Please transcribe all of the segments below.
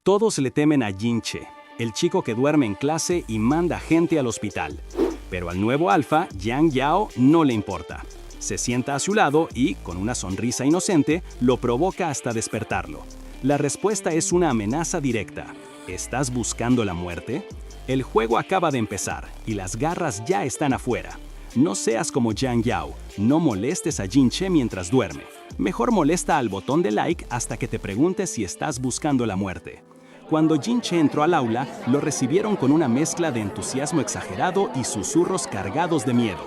Todos le temen a Jin-Che, el chico que duerme en clase y manda gente al hospital. Pero al nuevo alfa, Yang Yao, no le importa. Se sienta a su lado y, con una sonrisa inocente, lo provoca hasta despertarlo. La respuesta es una amenaza directa. ¿Estás buscando la muerte? El juego acaba de empezar y las garras ya están afuera. No seas como Yang Yao, no molestes a Jin-Che mientras duerme. Mejor molesta al botón de like hasta que te preguntes si estás buscando la muerte. Cuando Jin-Che entró al aula, lo recibieron con una mezcla de entusiasmo exagerado y susurros cargados de miedo.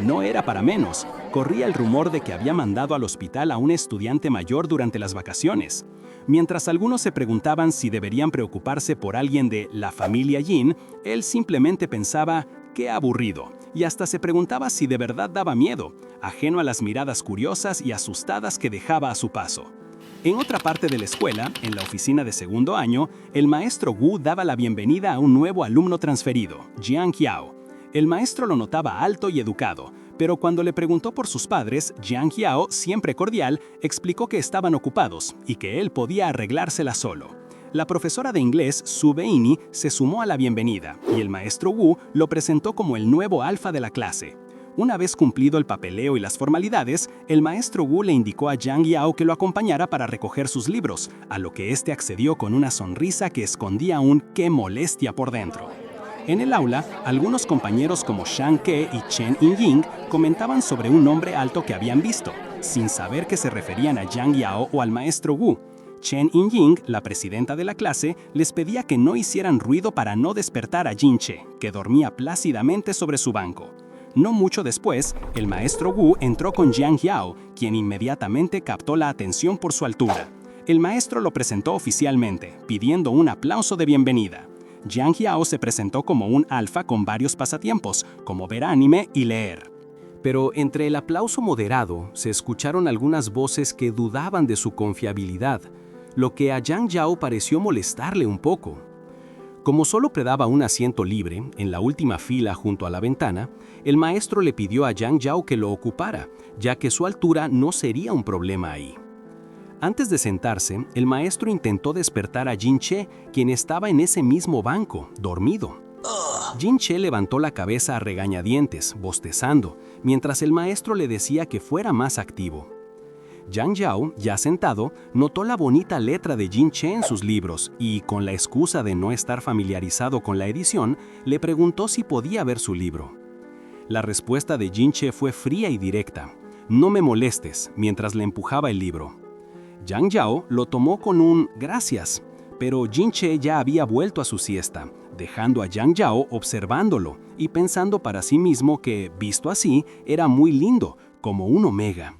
No era para menos, corría el rumor de que había mandado al hospital a un estudiante mayor durante las vacaciones. Mientras algunos se preguntaban si deberían preocuparse por alguien de la familia Jin, él simplemente pensaba, ¡qué aburrido! Y hasta se preguntaba si de verdad daba miedo, ajeno a las miradas curiosas y asustadas que dejaba a su paso. En otra parte de la escuela, en la oficina de segundo año, el maestro Wu daba la bienvenida a un nuevo alumno transferido, Jiang Yao. El maestro lo notaba alto y educado, pero cuando le preguntó por sus padres, Jiang Yao, siempre cordial, explicó que estaban ocupados y que él podía arreglársela solo. La profesora de inglés, Su Beini, se sumó a la bienvenida y el maestro Wu lo presentó como el nuevo alfa de la clase. Una vez cumplido el papeleo y las formalidades, el maestro Wu le indicó a Yang Yao que lo acompañara para recoger sus libros, a lo que éste accedió con una sonrisa que escondía un ¡qué molestia! Por dentro. En el aula, algunos compañeros como Shang Ke y Chen Ying comentaban sobre un hombre alto que habían visto, sin saber que se referían a Yang Yao o al maestro Wu. Chen Ying, la presidenta de la clase, les pedía que no hicieran ruido para no despertar a Jin-Che, que dormía plácidamente sobre su banco. No mucho después, el maestro Wu entró con Yang Yao, quien inmediatamente captó la atención por su altura. El maestro lo presentó oficialmente, pidiendo un aplauso de bienvenida. Yang Yao se presentó como un alfa con varios pasatiempos, como ver anime y leer. Pero entre el aplauso moderado, se escucharon algunas voces que dudaban de su confiabilidad, lo que a Yang Yao pareció molestarle un poco. Como solo predaba un asiento libre, en la última fila junto a la ventana, el maestro le pidió a Yang Yao que lo ocupara, ya que su altura no sería un problema ahí. Antes de sentarse, el maestro intentó despertar a Jin-Che, quien estaba en ese mismo banco, dormido. Jin-Che levantó la cabeza a regañadientes, bostezando, mientras el maestro le decía que fuera más activo. Yang Yao, ya sentado, notó la bonita letra de Jin-Che en sus libros y, con la excusa de no estar familiarizado con la edición, le preguntó si podía ver su libro. La respuesta de Jin-Che fue fría y directa: «No me molestes», mientras le empujaba el libro. Yang Yao lo tomó con un «gracias», pero Jin-Che ya había vuelto a su siesta, dejando a Yang Yao observándolo y pensando para sí mismo que, visto así, era muy lindo, como un omega.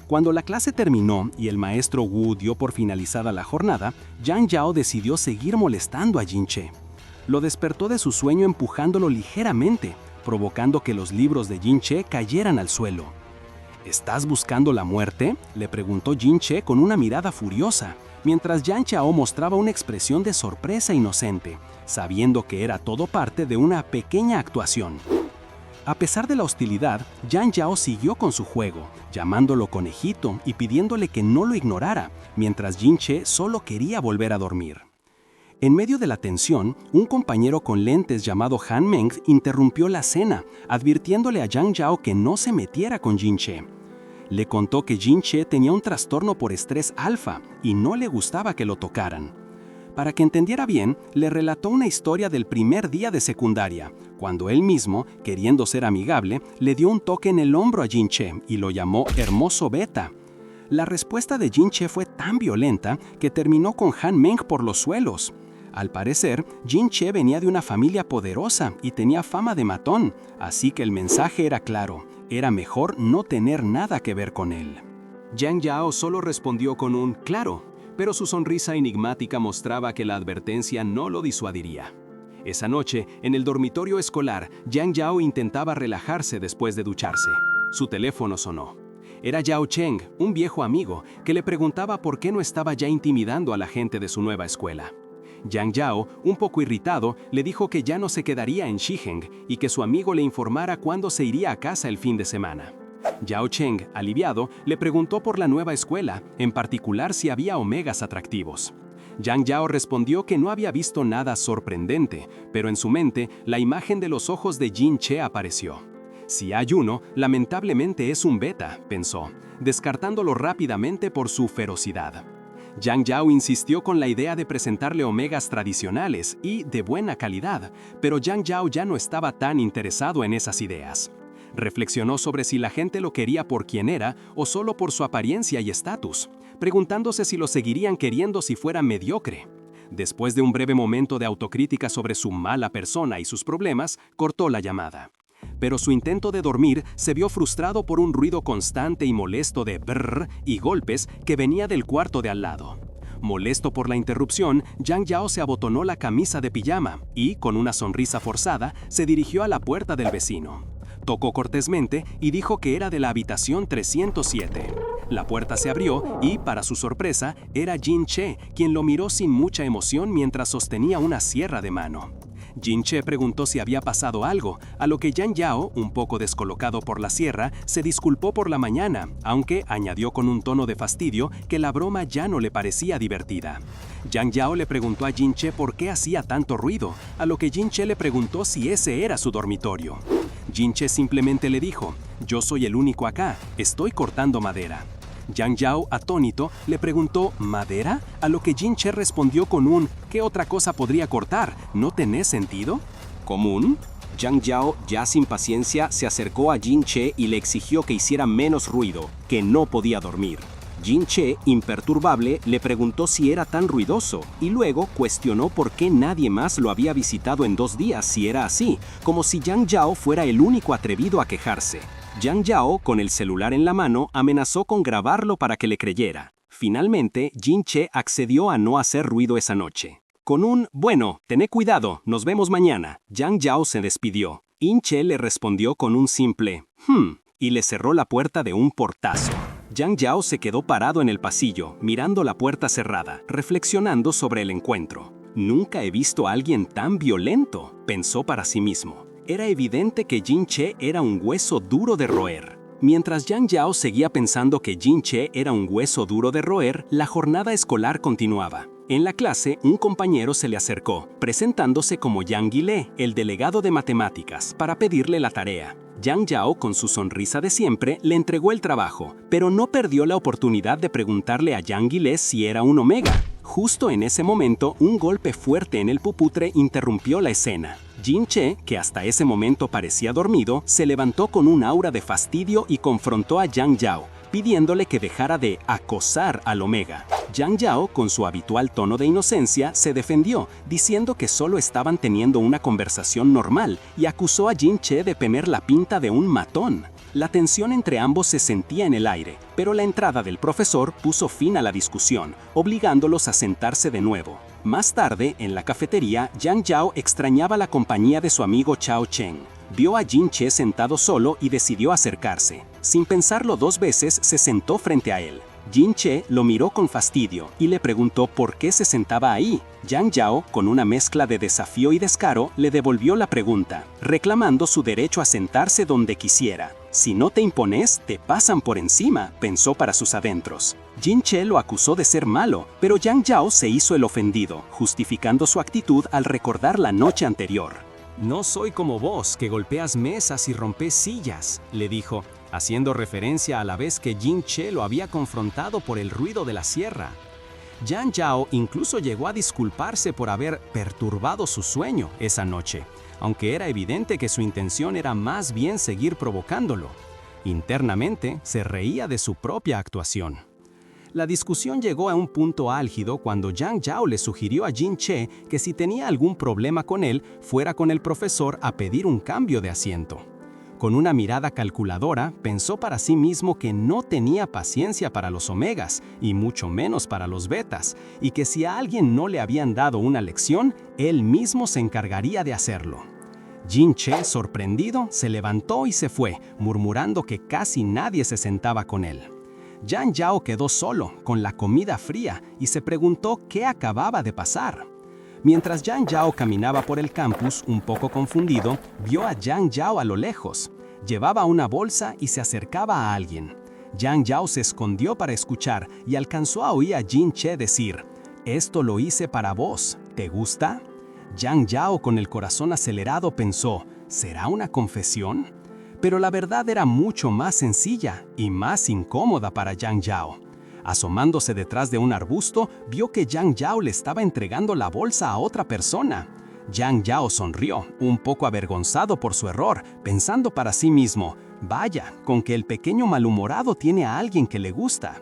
Cuando la clase terminó y el maestro Wu dio por finalizada la jornada, Yang Yao decidió seguir molestando a Jin-Che. Lo despertó de su sueño empujándolo ligeramente, provocando que los libros de Jin-Che cayeran al suelo. ¿Estás buscando la muerte?, le preguntó Jin-Che con una mirada furiosa, mientras Yang Yao mostraba una expresión de sorpresa inocente, sabiendo que era todo parte de una pequeña actuación. A pesar de la hostilidad, Yang Yao siguió con su juego, llamándolo conejito y pidiéndole que no lo ignorara, mientras Jin-Che solo quería volver a dormir. En medio de la tensión, un compañero con lentes llamado Han Meng interrumpió la cena, advirtiéndole a Yang Yao que no se metiera con Jin-Che. Le contó que Jin-Che tenía un trastorno por estrés alfa y no le gustaba que lo tocaran. Para que entendiera bien, le relató una historia del primer día de secundaria, cuando él mismo, queriendo ser amigable, le dio un toque en el hombro a Jin-Che y lo llamó hermoso beta. La respuesta de Jin-Che fue tan violenta que terminó con Han Meng por los suelos. Al parecer, Jin-Che venía de una familia poderosa y tenía fama de matón, así que el mensaje era claro: era mejor no tener nada que ver con él. Yang Yao solo respondió con un «claro», pero su sonrisa enigmática mostraba que la advertencia no lo disuadiría. Esa noche, en el dormitorio escolar, Yang Yao intentaba relajarse después de ducharse. Su teléfono sonó. Era Yao Cheng, un viejo amigo, que le preguntaba por qué no estaba ya intimidando a la gente de su nueva escuela. Yang Yao, un poco irritado, le dijo que ya no se quedaría en Shiheng y que su amigo le informara cuándo se iría a casa el fin de semana. Yao Cheng, aliviado, le preguntó por la nueva escuela, en particular si había omegas atractivos. Yang Yao respondió que no había visto nada sorprendente, pero en su mente la imagen de los ojos de Jin Che apareció. Si hay uno, lamentablemente es un beta, pensó, descartándolo rápidamente por su ferocidad. Yang Yao insistió con la idea de presentarle omegas tradicionales y de buena calidad, pero Yang Yao ya no estaba tan interesado en esas ideas. Reflexionó sobre si la gente lo quería por quien era o solo por su apariencia y estatus, preguntándose si lo seguirían queriendo si fuera mediocre. Después de un breve momento de autocrítica sobre su mala persona y sus problemas, cortó la llamada. Pero su intento de dormir se vio frustrado por un ruido constante y molesto de brrr y golpes que venía del cuarto de al lado. Molesto por la interrupción, Yang Yao se abotonó la camisa de pijama y, con una sonrisa forzada, se dirigió a la puerta del vecino. Tocó cortésmente y dijo que era de la habitación 307. La puerta se abrió y, para su sorpresa, era Jin Che, quien lo miró sin mucha emoción mientras sostenía una sierra de mano. Jin Che preguntó si había pasado algo, a lo que Yang Yao, un poco descolocado por la sierra, se disculpó por la mañana, aunque añadió con un tono de fastidio que la broma ya no le parecía divertida. Yang Yao le preguntó a Jin Che por qué hacía tanto ruido, a lo que Jin Che le preguntó si ese era su dormitorio. Jin Che simplemente le dijo, «Yo soy el único acá, estoy cortando madera». Yang Yao, atónito, le preguntó ¿madera? A lo que Jin Che respondió con un ¿qué otra cosa podría cortar? ¿No tenés sentido? ¿Común? Yang Yao, ya sin paciencia, se acercó a Jin Che y le exigió que hiciera menos ruido, que no podía dormir. Jin Che, imperturbable, le preguntó si era tan ruidoso y luego cuestionó por qué nadie más lo había visitado en 2 días si era así, como si Yang Yao fuera el único atrevido a quejarse. Yang Yao, con el celular en la mano, amenazó con grabarlo para que le creyera. Finalmente, Jin Che accedió a no hacer ruido esa noche. Con un «bueno, tené cuidado, nos vemos mañana», Yang Yao se despidió. Jin Che le respondió con un simple y le cerró la puerta de un portazo. Yang Yao se quedó parado en el pasillo, mirando la puerta cerrada, reflexionando sobre el encuentro. «Nunca he visto a alguien tan violento», pensó para sí mismo. Era evidente que Jin Che era un hueso duro de roer. Mientras Yang Yao seguía pensando que Jin Che era un hueso duro de roer, la jornada escolar continuaba. En la clase, un compañero se le acercó, presentándose como Yang Guilé, el delegado de matemáticas, para pedirle la tarea. Yang Yao, con su sonrisa de siempre, le entregó el trabajo, pero no perdió la oportunidad de preguntarle a Yang Guilé si era un omega. Justo en ese momento, un golpe fuerte en el pupitre interrumpió la escena. Jin Che, que hasta ese momento parecía dormido, se levantó con un aura de fastidio y confrontó a Yang Yao, pidiéndole que dejara de acosar al omega. Yang Yao, con su habitual tono de inocencia, se defendió, diciendo que solo estaban teniendo una conversación normal y acusó a Jin Che de tener la pinta de un matón. La tensión entre ambos se sentía en el aire, pero la entrada del profesor puso fin a la discusión, obligándolos a sentarse de nuevo. Más tarde, en la cafetería, Yang Yao extrañaba la compañía de su amigo Chao Cheng. Vio a Jin Che sentado solo y decidió acercarse. Sin pensarlo 2 veces, se sentó frente a él. Jin Che lo miró con fastidio y le preguntó por qué se sentaba ahí. Yang Yao, con una mezcla de desafío y descaro, le devolvió la pregunta, reclamando su derecho a sentarse donde quisiera. «Si no te impones, te pasan por encima», pensó para sus adentros. Jin Che lo acusó de ser malo, pero Yang Yao se hizo el ofendido, justificando su actitud al recordar la noche anterior. «No soy como vos, que golpeas mesas y rompes sillas», le dijo, haciendo referencia a la vez que Jin Che lo había confrontado por el ruido de la sierra. Yang Yao incluso llegó a disculparse por haber perturbado su sueño esa noche, aunque era evidente que su intención era más bien seguir provocándolo. Internamente se reía de su propia actuación. La discusión llegó a un punto álgido cuando Yang Yao le sugirió a Jin Che que si tenía algún problema con él, fuera con el profesor a pedir un cambio de asiento. Con una mirada calculadora, pensó para sí mismo que no tenía paciencia para los omegas, y mucho menos para los betas, y que si a alguien no le habían dado una lección, él mismo se encargaría de hacerlo. Jin Che, sorprendido, se levantó y se fue, murmurando que casi nadie se sentaba con él. Yang Yao quedó solo, con la comida fría, y se preguntó qué acababa de pasar. Mientras Yang Yao caminaba por el campus, un poco confundido, vio a Yang Yao a lo lejos. Llevaba una bolsa y se acercaba a alguien. Yang Yao se escondió para escuchar y alcanzó a oír a Jin Che decir, Esto lo hice para vos. ¿Te gusta? Yang Yao, con el corazón acelerado, pensó, ¿será una confesión? Pero la verdad era mucho más sencilla y más incómoda para Yang Yao. Asomándose detrás de un arbusto, vio que Yang Yao le estaba entregando la bolsa a otra persona. Yang Yao sonrió, un poco avergonzado por su error, pensando para sí mismo, vaya, con que el pequeño malhumorado tiene a alguien que le gusta.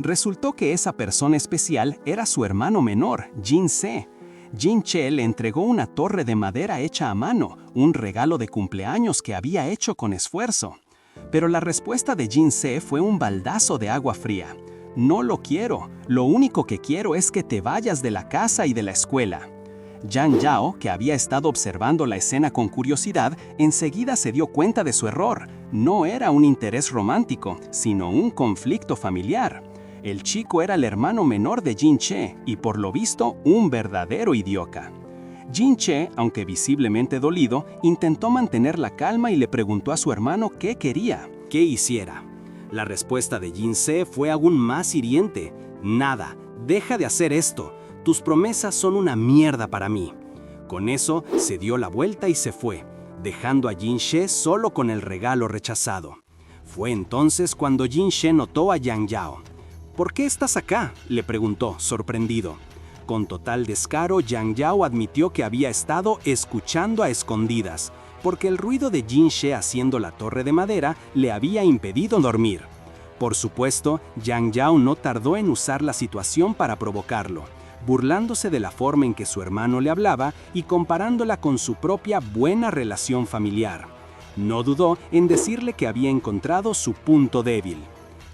Resultó que esa persona especial era su hermano menor, Jin-se. Jin-che le entregó una torre de madera hecha a mano, un regalo de cumpleaños que había hecho con esfuerzo. Pero la respuesta de Jin-se fue un baldazo de agua fría. No lo quiero, lo único que quiero es que te vayas de la casa y de la escuela. Yang Yao, que había estado observando la escena con curiosidad, enseguida se dio cuenta de su error. No era un interés romántico, sino un conflicto familiar. El chico era el hermano menor de Jin-che y por lo visto un verdadero idiota. Jin-che, aunque visiblemente dolido, intentó mantener la calma y le preguntó a su hermano qué quería. ¿Qué hiciera? La respuesta de Jin-se fue aún más hiriente. Nada, deja de hacer esto. Tus promesas son una mierda para mí. Con eso, se dio la vuelta y se fue, dejando a Jin-che solo con el regalo rechazado. Fue entonces cuando Jin-che notó a Yang Yao. ¿Por qué estás acá?, le preguntó, sorprendido. Con total descaro, Yang Yao admitió que había estado escuchando a escondidas, porque el ruido de Jin-che haciendo la torre de madera le había impedido dormir. Por supuesto, Yang Yao no tardó en usar la situación para provocarlo, burlándose de la forma en que su hermano le hablaba y comparándola con su propia buena relación familiar. No dudó en decirle que había encontrado su punto débil.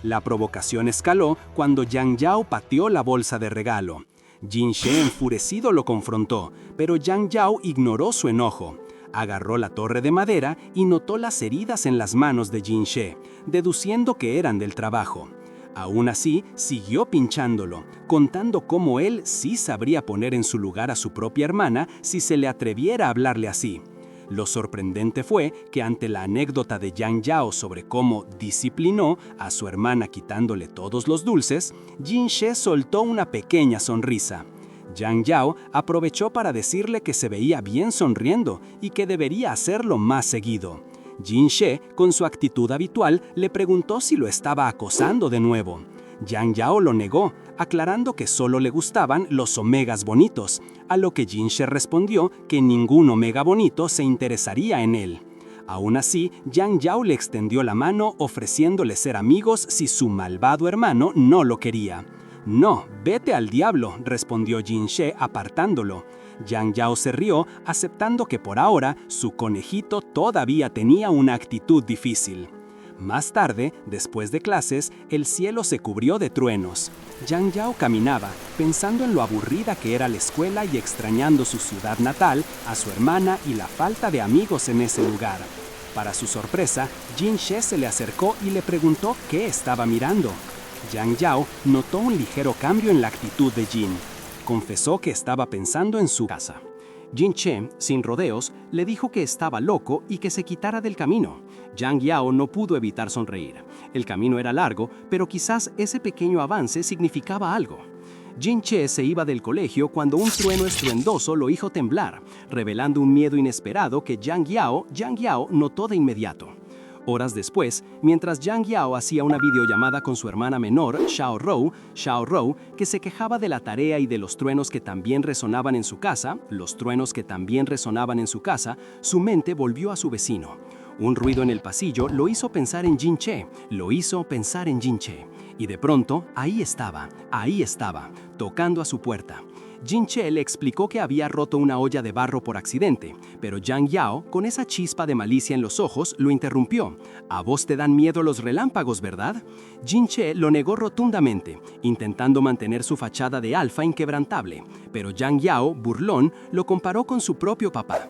La provocación escaló cuando Yang Yao pateó la bolsa de regalo. Jin-che enfurecido lo confrontó, pero Yang Yao ignoró su enojo. Agarró la torre de madera y notó las heridas en las manos de Jin-che, deduciendo que eran del trabajo. Aún así, siguió pinchándolo, contando cómo él sí sabría poner en su lugar a su propia hermana si se le atreviera a hablarle así. Lo sorprendente fue que ante la anécdota de Yang Yao sobre cómo disciplinó a su hermana quitándole todos los dulces, Jin-che soltó una pequeña sonrisa. Yang Yao aprovechó para decirle que se veía bien sonriendo y que debería hacerlo más seguido. Jin-che, con su actitud habitual, le preguntó si lo estaba acosando de nuevo. Yang Yao lo negó, aclarando que solo le gustaban los omegas bonitos, a lo que Jin-che respondió que ningún omega bonito se interesaría en él. Aún así, Yang Yao le extendió la mano ofreciéndole ser amigos si su malvado hermano no lo quería. «No, vete al diablo», respondió Jin-che apartándolo. Yang Yao se rió, aceptando que por ahora su conejito todavía tenía una actitud difícil. Más tarde, después de clases, el cielo se cubrió de truenos. Yang Yao caminaba, pensando en lo aburrida que era la escuela y extrañando su ciudad natal, a su hermana y la falta de amigos en ese lugar. Para su sorpresa, Jin-che se le acercó y le preguntó qué estaba mirando. Yang Yao notó un ligero cambio en la actitud de Jin. Confesó que estaba pensando en su casa. Jin-che, sin rodeos, le dijo que estaba loco y que se quitara del camino. Yang Yao no pudo evitar sonreír. El camino era largo, pero quizás ese pequeño avance significaba algo. Jin-che se iba del colegio cuando un trueno estruendoso lo hizo temblar, revelando un miedo inesperado que Yang Yao notó de inmediato. Horas después, mientras Yang Yao hacía una videollamada con su hermana menor, Xiao Rou, que se quejaba de la tarea y de los truenos que también resonaban en su casa, su mente volvió a su vecino. Un ruido en el pasillo lo hizo pensar en Jin-che, y de pronto, ahí estaba, tocando a su puerta. Jin-che le explicó que había roto una olla de barro por accidente, pero Yang Yao, con esa chispa de malicia en los ojos, lo interrumpió. «¿A vos te dan miedo los relámpagos, verdad?» Jin-che lo negó rotundamente, intentando mantener su fachada de alfa inquebrantable, pero Yang Yao, burlón, lo comparó con su propio papá.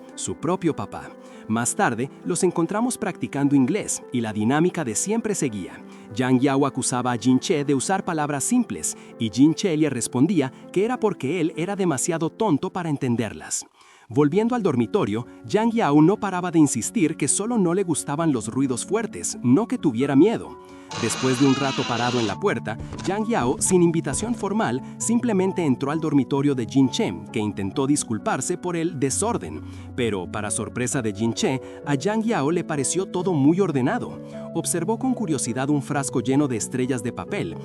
Más tarde, los encontramos practicando inglés y la dinámica de siempre seguía. Yang Yao acusaba a Jin-che de usar palabras simples y Jin-che le respondía que era porque él era demasiado tonto para entenderlas. Volviendo al dormitorio, Yang Yao no paraba de insistir que solo no le gustaban los ruidos fuertes, no que tuviera miedo. Después de un rato parado en la puerta, Yang Yao, sin invitación formal, simplemente entró al dormitorio de Jin Che, que intentó disculparse por el desorden. Pero, para sorpresa de Jin Che, a Yang Yao le pareció todo muy ordenado. Observó con curiosidad un frasco lleno de estrellas de papel,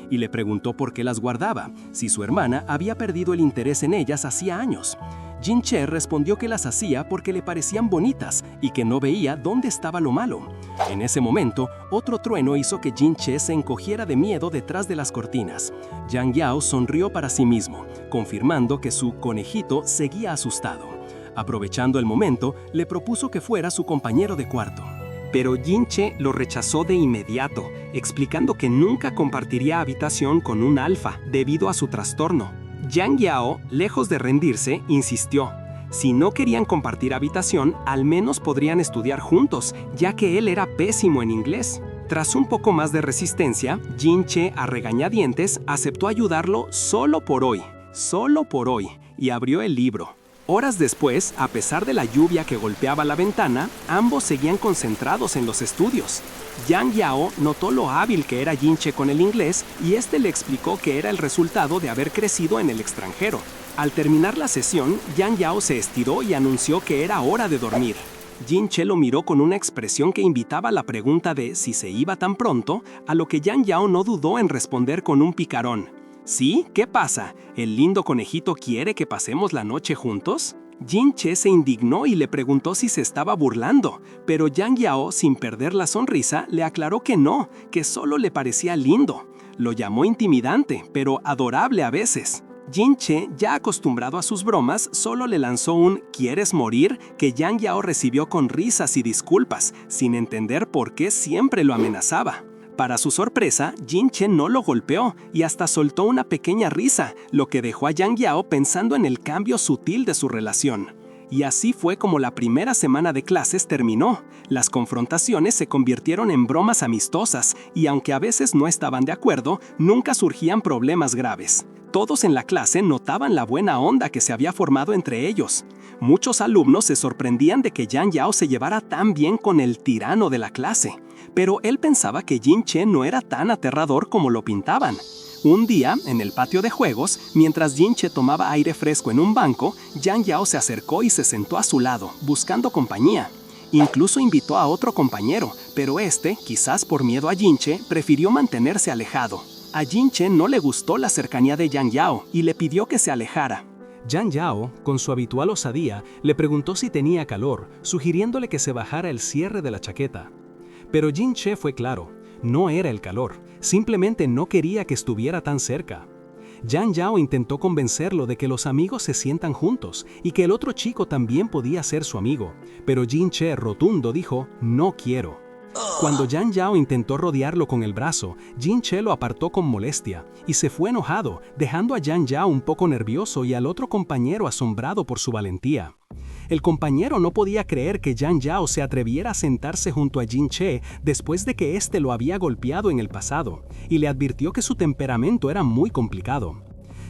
y le preguntó por qué las guardaba, si su hermana había perdido el interés en ellas hacía años. Jin Che respondió que las hacía porque le parecían bonitas y que no veía dónde estaba lo malo. En ese momento, otro trueno hizo que Jin Che se encogiera de miedo detrás de las cortinas. Yang Yao sonrió para sí mismo, confirmando que su conejito seguía asustado. Aprovechando el momento, le propuso que fuera su compañero de cuarto. Pero Jin Che lo rechazó de inmediato, explicando que nunca compartiría habitación con un alfa debido a su trastorno. Yang Yao, lejos de rendirse, insistió. Si no querían compartir habitación, al menos podrían estudiar juntos, ya que él era pésimo en inglés. Tras un poco más de resistencia, Jin Che, a regañadientes, aceptó ayudarlo solo por hoy, y abrió el libro. Horas después, a pesar de la lluvia que golpeaba la ventana, ambos seguían concentrados en los estudios. Yang Yao notó lo hábil que era Jin Che con el inglés y este le explicó que era el resultado de haber crecido en el extranjero. Al terminar la sesión, Yang Yao se estiró y anunció que era hora de dormir. Jin Che lo miró con una expresión que invitaba a la pregunta de si se iba tan pronto, a lo que Yang Yao no dudó en responder con un picarón. ¿Sí? ¿Qué pasa? ¿El lindo conejito quiere que pasemos la noche juntos? Jin Che se indignó y le preguntó si se estaba burlando, pero Yang Yao, sin perder la sonrisa, le aclaró que no, que solo le parecía lindo. Lo llamó intimidante, pero adorable a veces. Jin Che, ya acostumbrado a sus bromas, solo le lanzó un ¿quieres morir? Que Yang Yao recibió con risas y disculpas, sin entender por qué siempre lo amenazaba. Para su sorpresa, Jin Che no lo golpeó y hasta soltó una pequeña risa, lo que dejó a Yang Yao pensando en el cambio sutil de su relación. Y así fue como la primera semana de clases terminó. Las confrontaciones se convirtieron en bromas amistosas y aunque a veces no estaban de acuerdo, nunca surgían problemas graves. Todos en la clase notaban la buena onda que se había formado entre ellos. Muchos alumnos se sorprendían de que Yang Yao se llevara tan bien con el tirano de la clase. Pero él pensaba que Jin Che no era tan aterrador como lo pintaban. Un día, en el patio de juegos, mientras Jin Che tomaba aire fresco en un banco, Yang Yao se acercó y se sentó a su lado, buscando compañía. Incluso invitó a otro compañero, pero este, quizás por miedo a Jin Che, prefirió mantenerse alejado. A Jin Che no le gustó la cercanía de Yang Yao y le pidió que se alejara. Yang Yao, con su habitual osadía, le preguntó si tenía calor, sugiriéndole que se bajara el cierre de la chaqueta. Pero Jin Che fue claro, no era el calor, simplemente no quería que estuviera tan cerca. Yang Yao intentó convencerlo de que los amigos se sientan juntos y que el otro chico también podía ser su amigo, pero Jin Che rotundo dijo, no quiero. Cuando Yang Yao intentó rodearlo con el brazo, Jin Che lo apartó con molestia y se fue enojado, dejando a Yang Yao un poco nervioso y al otro compañero asombrado por su valentía. El compañero no podía creer que Yang Yao se atreviera a sentarse junto a Jin Che después de que éste lo había golpeado en el pasado, y le advirtió que su temperamento era muy complicado.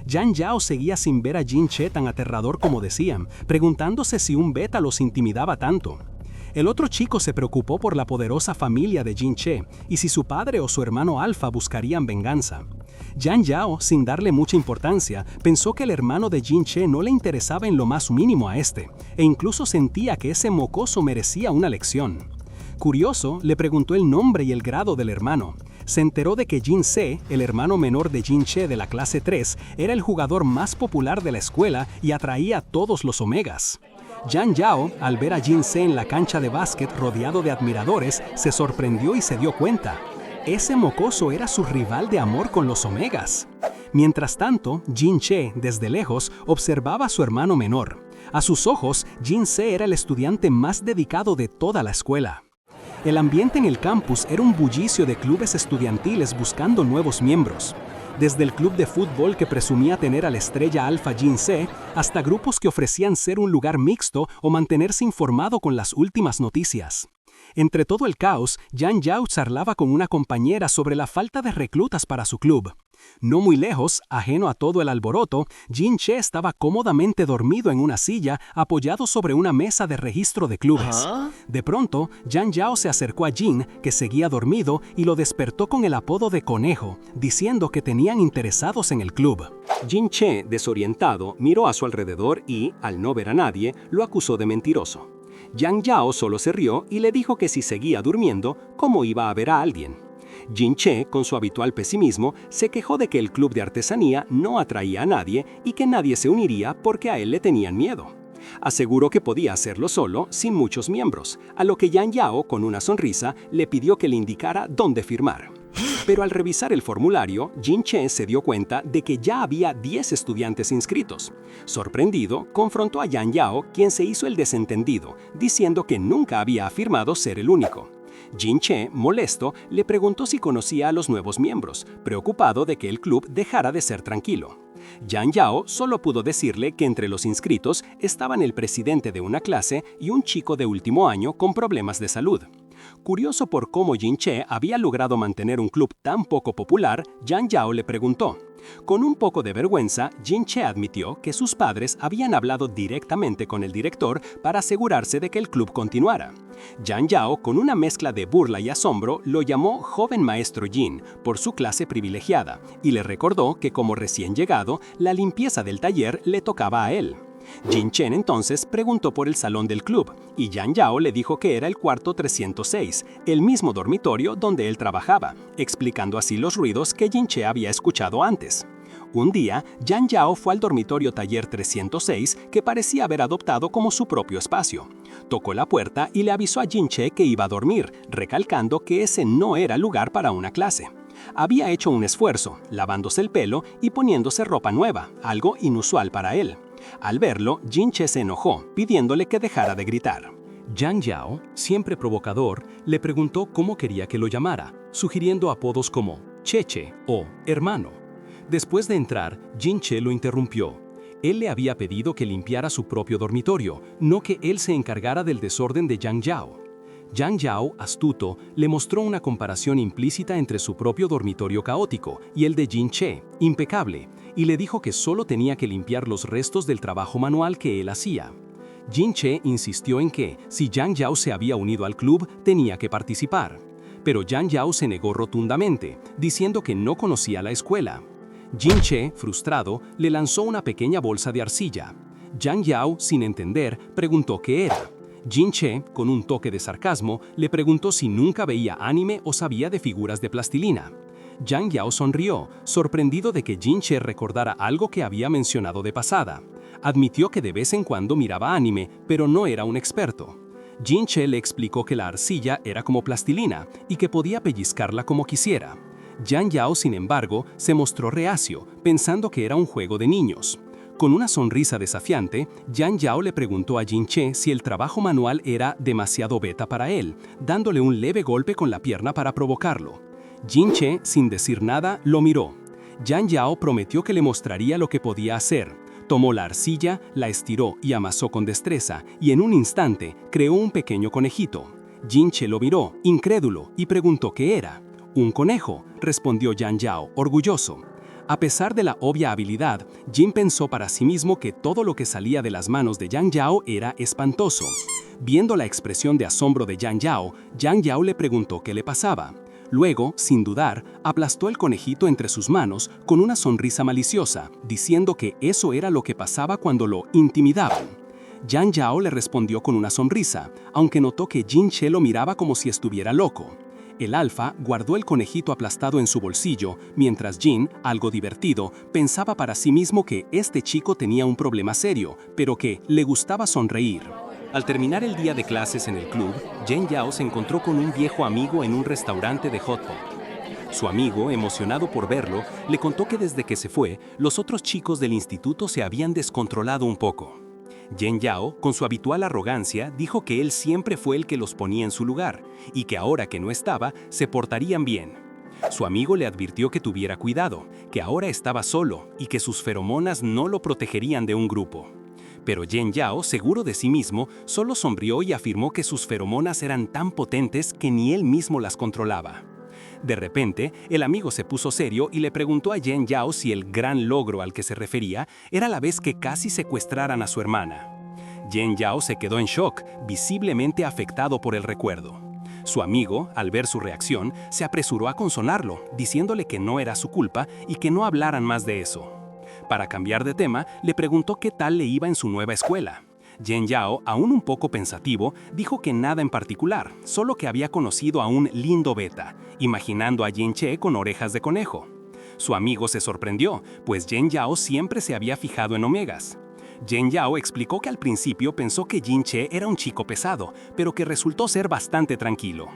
Yang Yao seguía sin ver a Jin Che tan aterrador como decían, preguntándose si un beta los intimidaba tanto. El otro chico se preocupó por la poderosa familia de Jin Che y si su padre o su hermano alfa buscarían venganza. Yang Yao, sin darle mucha importancia, pensó que el hermano de Jin Che no le interesaba en lo más mínimo a este, e incluso sentía que ese mocoso merecía una lección. Curioso, le preguntó el nombre y el grado del hermano. Se enteró de que Jin Se, el hermano menor de Jin Che de la clase 3, era el jugador más popular de la escuela y atraía a todos los omegas. Yang Yao, al ver a Jin Se en la cancha de básquet rodeado de admiradores, se sorprendió y se dio cuenta. Ese mocoso era su rival de amor con los omegas. Mientras tanto, Jin Che, desde lejos, observaba a su hermano menor. A sus ojos, Jin Se era el estudiante más dedicado de toda la escuela. El ambiente en el campus era un bullicio de clubes estudiantiles buscando nuevos miembros. Desde el club de fútbol que presumía tener a la estrella alfa Jin Se, hasta grupos que ofrecían ser un lugar mixto o mantenerse informado con las últimas noticias. Entre todo el caos, Yang Yao charlaba con una compañera sobre la falta de reclutas para su club. No muy lejos, ajeno a todo el alboroto, Jin Che estaba cómodamente dormido en una silla apoyado sobre una mesa de registro de clubes. De pronto, Yang Yao se acercó a Jin, que seguía dormido, y lo despertó con el apodo de Conejo, diciendo que tenían interesados en el club. Jin Che, desorientado, miró a su alrededor y, al no ver a nadie, lo acusó de mentiroso. Yang Yao solo se rió y le dijo que si seguía durmiendo, ¿cómo iba a ver a alguien? Jin Che, con su habitual pesimismo, se quejó de que el club de artesanía no atraía a nadie y que nadie se uniría porque a él le tenían miedo. Aseguró que podía hacerlo solo, sin muchos miembros, a lo que Yang Yao, con una sonrisa, le pidió que le indicara dónde firmar. Pero al revisar el formulario, Jin Che se dio cuenta de que ya había 10 estudiantes inscritos. Sorprendido, confrontó a Yang Yao, quien se hizo el desentendido, diciendo que nunca había afirmado ser el único. Jin Che, molesto, le preguntó si conocía a los nuevos miembros, preocupado de que el club dejara de ser tranquilo. Yang Yao solo pudo decirle que entre los inscritos estaban el presidente de una clase y un chico de último año con problemas de salud. Curioso por cómo Jin Che había logrado mantener un club tan poco popular, Yang Yao le preguntó. Con un poco de vergüenza, Jin Che admitió que sus padres habían hablado directamente con el director para asegurarse de que el club continuara. Yang Yao, con una mezcla de burla y asombro, lo llamó joven maestro Jin por su clase privilegiada y le recordó que como recién llegado, la limpieza del taller le tocaba a él. Jin Chen entonces preguntó por el salón del club y Yang Yao le dijo que era el cuarto 306, el mismo dormitorio donde él trabajaba, explicando así los ruidos que Jin Che había escuchado antes. Un día, Yang Yao fue al dormitorio taller 306 que parecía haber adoptado como su propio espacio. Tocó la puerta y le avisó a Jin Che que iba a dormir, recalcando que ese no era lugar para una clase. Había hecho un esfuerzo, lavándose el pelo y poniéndose ropa nueva, algo inusual para él. Al verlo, Jin Che se enojó, pidiéndole que dejara de gritar. Yang Yao, siempre provocador, le preguntó cómo quería que lo llamara, sugiriendo apodos como Cheche o hermano. Después de entrar, Jin Che lo interrumpió. Él le había pedido que limpiara su propio dormitorio, no que él se encargara del desorden de Yang Yao. Yang Yao, astuto, le mostró una comparación implícita entre su propio dormitorio caótico y el de Jin Che, impecable, y le dijo que solo tenía que limpiar los restos del trabajo manual que él hacía. Jin Che insistió en que, si Yang Yao se había unido al club, tenía que participar. Pero Yang Yao se negó rotundamente, diciendo que no conocía la escuela. Jin Che, frustrado, le lanzó una pequeña bolsa de arcilla. Yang Yao, sin entender, preguntó qué era. Jin Che, con un toque de sarcasmo, le preguntó si nunca veía anime o sabía de figuras de plastilina. Yang Yao sonrió, sorprendido de que Jin Che recordara algo que había mencionado de pasada. Admitió que de vez en cuando miraba anime, pero no era un experto. Jin Che le explicó que la arcilla era como plastilina y que podía pellizcarla como quisiera. Yang Yao, sin embargo, se mostró reacio, pensando que era un juego de niños. Con una sonrisa desafiante, Yang Yao le preguntó a Jin Che si el trabajo manual era demasiado beta para él, dándole un leve golpe con la pierna para provocarlo. Jin Che, sin decir nada, lo miró. Yang Yao prometió que le mostraría lo que podía hacer. Tomó la arcilla, la estiró y amasó con destreza, y en un instante creó un pequeño conejito. Jin Che lo miró, incrédulo, y preguntó qué era. «Un conejo», respondió Yang Yao, orgulloso. A pesar de la obvia habilidad, Jin pensó para sí mismo que todo lo que salía de las manos de Yang Yao era espantoso. Viendo la expresión de asombro de Yang Yao le preguntó qué le pasaba. Luego, sin dudar, aplastó el conejito entre sus manos con una sonrisa maliciosa, diciendo que eso era lo que pasaba cuando lo intimidaban. Yang Yao le respondió con una sonrisa, aunque notó que Jin Che lo miraba como si estuviera loco. El alfa guardó el conejito aplastado en su bolsillo, mientras Jin, algo divertido, pensaba para sí mismo que este chico tenía un problema serio, pero que le gustaba sonreír. Al terminar el día de clases en el club, Yang Yao se encontró con un viejo amigo en un restaurante de hot pot. Su amigo, emocionado por verlo, le contó que desde que se fue, los otros chicos del instituto se habían descontrolado un poco. Yang Yao, con su habitual arrogancia, dijo que él siempre fue el que los ponía en su lugar y que ahora que no estaba, se portarían bien. Su amigo le advirtió que tuviera cuidado, que ahora estaba solo y que sus feromonas no lo protegerían de un grupo. Pero Yang Yao, seguro de sí mismo, solo sonrió y afirmó que sus feromonas eran tan potentes que ni él mismo las controlaba. De repente, el amigo se puso serio y le preguntó a Yen Yao si el gran logro al que se refería era la vez que casi secuestraran a su hermana. Yen Yao se quedó en shock, visiblemente afectado por el recuerdo. Su amigo, al ver su reacción, se apresuró a consolarlo, diciéndole que no era su culpa y que no hablaran más de eso. Para cambiar de tema, le preguntó qué tal le iba en su nueva escuela. Yen Yao, aún un poco pensativo, dijo que nada en particular, solo que había conocido a un lindo beta, imaginando a Yin Che con orejas de conejo. Su amigo se sorprendió, pues Yen Yao siempre se había fijado en omegas. Yen Yao explicó que al principio pensó que Yin Che era un chico pesado, pero que resultó ser bastante tranquilo.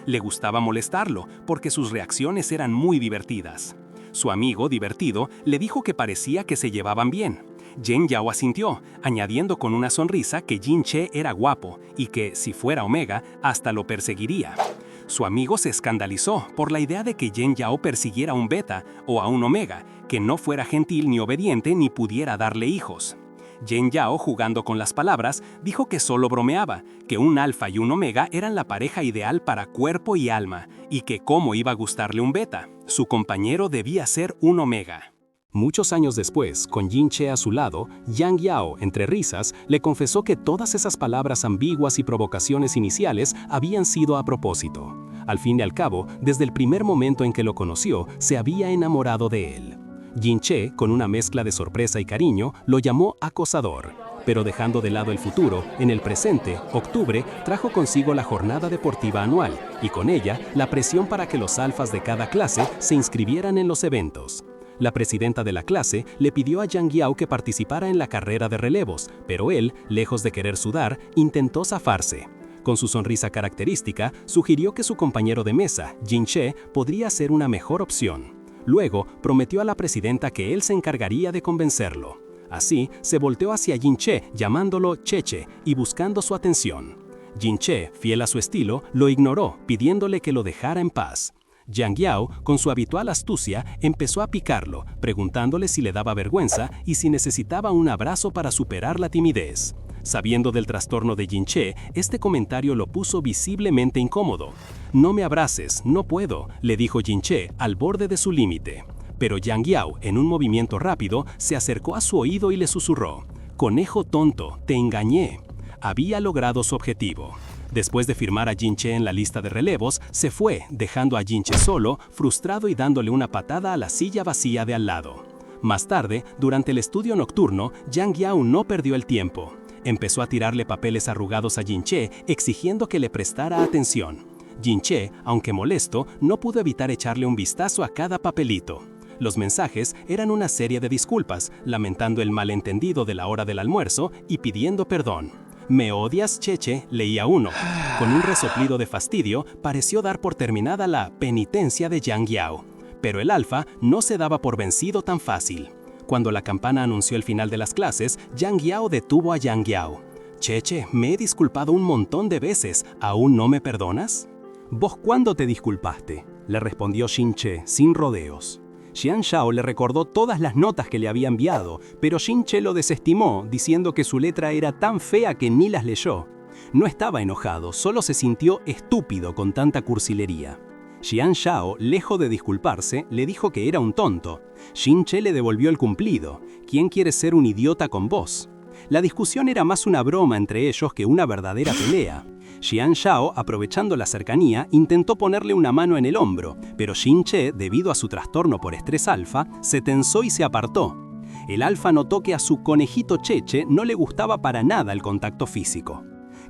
Le gustaba molestarlo, porque sus reacciones eran muy divertidas. Su amigo, divertido, le dijo que parecía que se llevaban bien. Yen Yao asintió, añadiendo con una sonrisa que Yin Che era guapo y que, si fuera Omega, hasta lo perseguiría. Su amigo se escandalizó por la idea de que Yen Yao persiguiera a un beta o a un Omega, que no fuera gentil ni obediente ni pudiera darle hijos. Yen Yao, jugando con las palabras, dijo que solo bromeaba, que un alfa y un omega eran la pareja ideal para cuerpo y alma, y que cómo iba a gustarle un beta, su compañero debía ser un omega. Muchos años después, con Yin Che a su lado, Yang Yao, entre risas, le confesó que todas esas palabras ambiguas y provocaciones iniciales habían sido a propósito. Al fin y al cabo, desde el primer momento en que lo conoció, se había enamorado de él. Yin Che, con una mezcla de sorpresa y cariño, lo llamó acosador. Pero dejando de lado el futuro, en el presente, octubre trajo consigo la jornada deportiva anual y con ella la presión para que los alfas de cada clase se inscribieran en los eventos. La presidenta de la clase le pidió a Yang Yao que participara en la carrera de relevos, pero él, lejos de querer sudar, intentó zafarse. Con su sonrisa característica, sugirió que su compañero de mesa, Yin Che, podría ser una mejor opción. Luego, prometió a la presidenta que él se encargaría de convencerlo. Así, se volteó hacia Yin Che, llamándolo Cheche y buscando su atención. Yin Che, fiel a su estilo, lo ignoró, pidiéndole que lo dejara en paz. Yang Yao, con su habitual astucia, empezó a picarlo, preguntándole si le daba vergüenza y si necesitaba un abrazo para superar la timidez. Sabiendo del trastorno de Yin Che, este comentario lo puso visiblemente incómodo. «No me abraces, no puedo», le dijo Yin Che, al borde de su límite. Pero Yang Yao, en un movimiento rápido, se acercó a su oído y le susurró: «Conejo tonto, te engañé». Había logrado su objetivo. Después de firmar a Yin Che en la lista de relevos, se fue, dejando a Yin Che solo, frustrado y dándole una patada a la silla vacía de al lado. Más tarde, durante el estudio nocturno, Yang Yao no perdió el tiempo. Empezó a tirarle papeles arrugados a Yin Che, exigiendo que le prestara atención. Yin Che, aunque molesto, no pudo evitar echarle un vistazo a cada papelito. Los mensajes eran una serie de disculpas, lamentando el malentendido de la hora del almuerzo y pidiendo perdón. «¿Me odias, Cheche?», leía uno. Con un resoplido de fastidio, pareció dar por terminada la penitencia de Yang Yao. Pero el alfa no se daba por vencido tan fácil. Cuando la campana anunció el final de las clases, Yang Yao detuvo a Yang Yao. «Cheche, me he disculpado un montón de veces. ¿Aún no me perdonas?» «¿Vos cuándo te disculpaste?», le respondió Yin Che, sin rodeos. Xian Shao le recordó todas las notas que le había enviado, pero Yin Che lo desestimó, diciendo que su letra era tan fea que ni las leyó. No estaba enojado, solo se sintió estúpido con tanta cursilería. Xian Shao, lejos de disculparse, le dijo que era un tonto. Yin Che le devolvió el cumplido: «¿Quién quiere ser un idiota con vos?». La discusión era más una broma entre ellos que una verdadera pelea. Xian Shao, aprovechando la cercanía, intentó ponerle una mano en el hombro, pero Yin Che, debido a su trastorno por estrés alfa, se tensó y se apartó. El alfa notó que a su conejito Cheche no le gustaba para nada el contacto físico.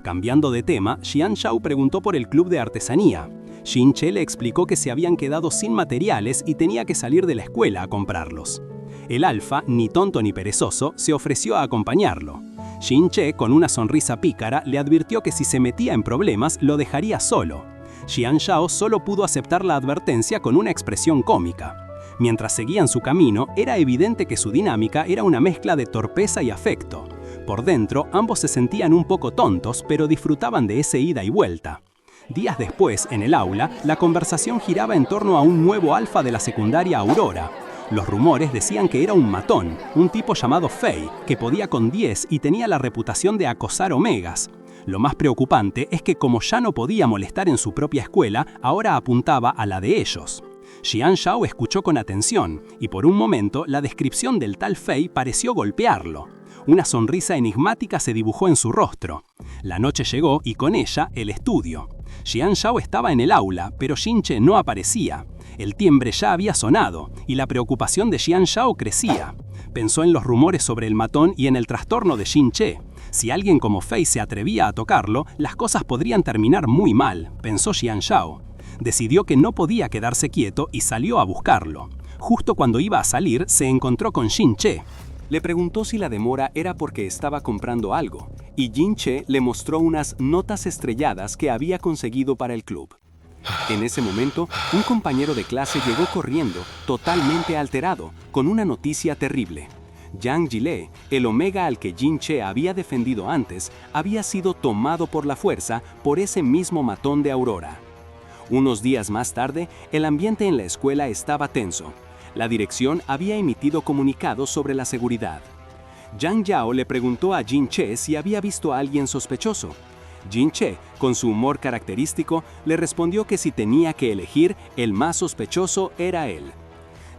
Cambiando de tema, Xian Shao preguntó por el club de artesanía. Yin Che le explicó que se habían quedado sin materiales y tenía que salir de la escuela a comprarlos. El alfa, ni tonto ni perezoso, se ofreció a acompañarlo. Yin Che, con una sonrisa pícara, le advirtió que si se metía en problemas, lo dejaría solo. Xian Shao solo pudo aceptar la advertencia con una expresión cómica. Mientras seguían su camino, era evidente que su dinámica era una mezcla de torpeza y afecto. Por dentro, ambos se sentían un poco tontos, pero disfrutaban de ese ida y vuelta. Días después, en el aula, la conversación giraba en torno a un nuevo alfa de la secundaria Aurora. Los rumores decían que era un matón, un tipo llamado Fei, que podía con 10 y tenía la reputación de acosar omegas. Lo más preocupante es que como ya no podía molestar en su propia escuela, ahora apuntaba a la de ellos. Xian Zhao escuchó con atención, y por un momento la descripción del tal Fei pareció golpearlo. Una sonrisa enigmática se dibujó en su rostro. La noche llegó y con ella el estudio. Xian Zhao estaba en el aula, pero Jin Che no aparecía. El timbre ya había sonado, y la preocupación de Xian Zhao crecía. Pensó en los rumores sobre el matón y en el trastorno de Jin Che. Si alguien como Fei se atrevía a tocarlo, las cosas podrían terminar muy mal, pensó Xian Zhao. Decidió que no podía quedarse quieto y salió a buscarlo. Justo cuando iba a salir, se encontró con Jin Che. Le preguntó si la demora era porque estaba comprando algo, y Jin Che le mostró unas notas estrelladas que había conseguido para el club. En ese momento, un compañero de clase llegó corriendo, totalmente alterado, con una noticia terrible. Yang Jile, el Omega al que Jin Che había defendido antes, había sido tomado por la fuerza por ese mismo matón de Aurora. Unos días más tarde, el ambiente en la escuela estaba tenso. La dirección había emitido comunicados sobre la seguridad. Yang Yao le preguntó a Jin Che si había visto a alguien sospechoso. Jin Che, con su humor característico, le respondió que si tenía que elegir, el más sospechoso era él.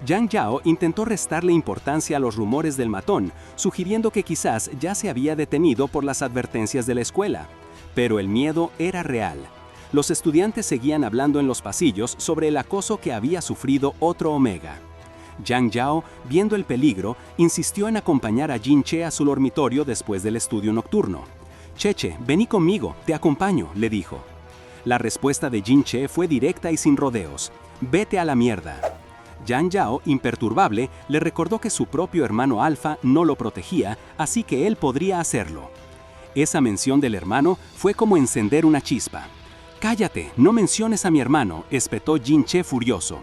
Yang Yao intentó restarle importancia a los rumores del matón, sugiriendo que quizás ya se había detenido por las advertencias de la escuela. Pero el miedo era real. Los estudiantes seguían hablando en los pasillos sobre el acoso que había sufrido otro Omega. Yang Yao, viendo el peligro, insistió en acompañar a Jin Che a su dormitorio después del estudio nocturno. «Cheche, vení conmigo, te acompaño», le dijo. La respuesta de Jin Che fue directa y sin rodeos. «Vete a la mierda». Yang Yao, imperturbable, le recordó que su propio hermano Alpha no lo protegía, así que él podría hacerlo. Esa mención del hermano fue como encender una chispa. «Cállate, no menciones a mi hermano», espetó Jin Che furioso.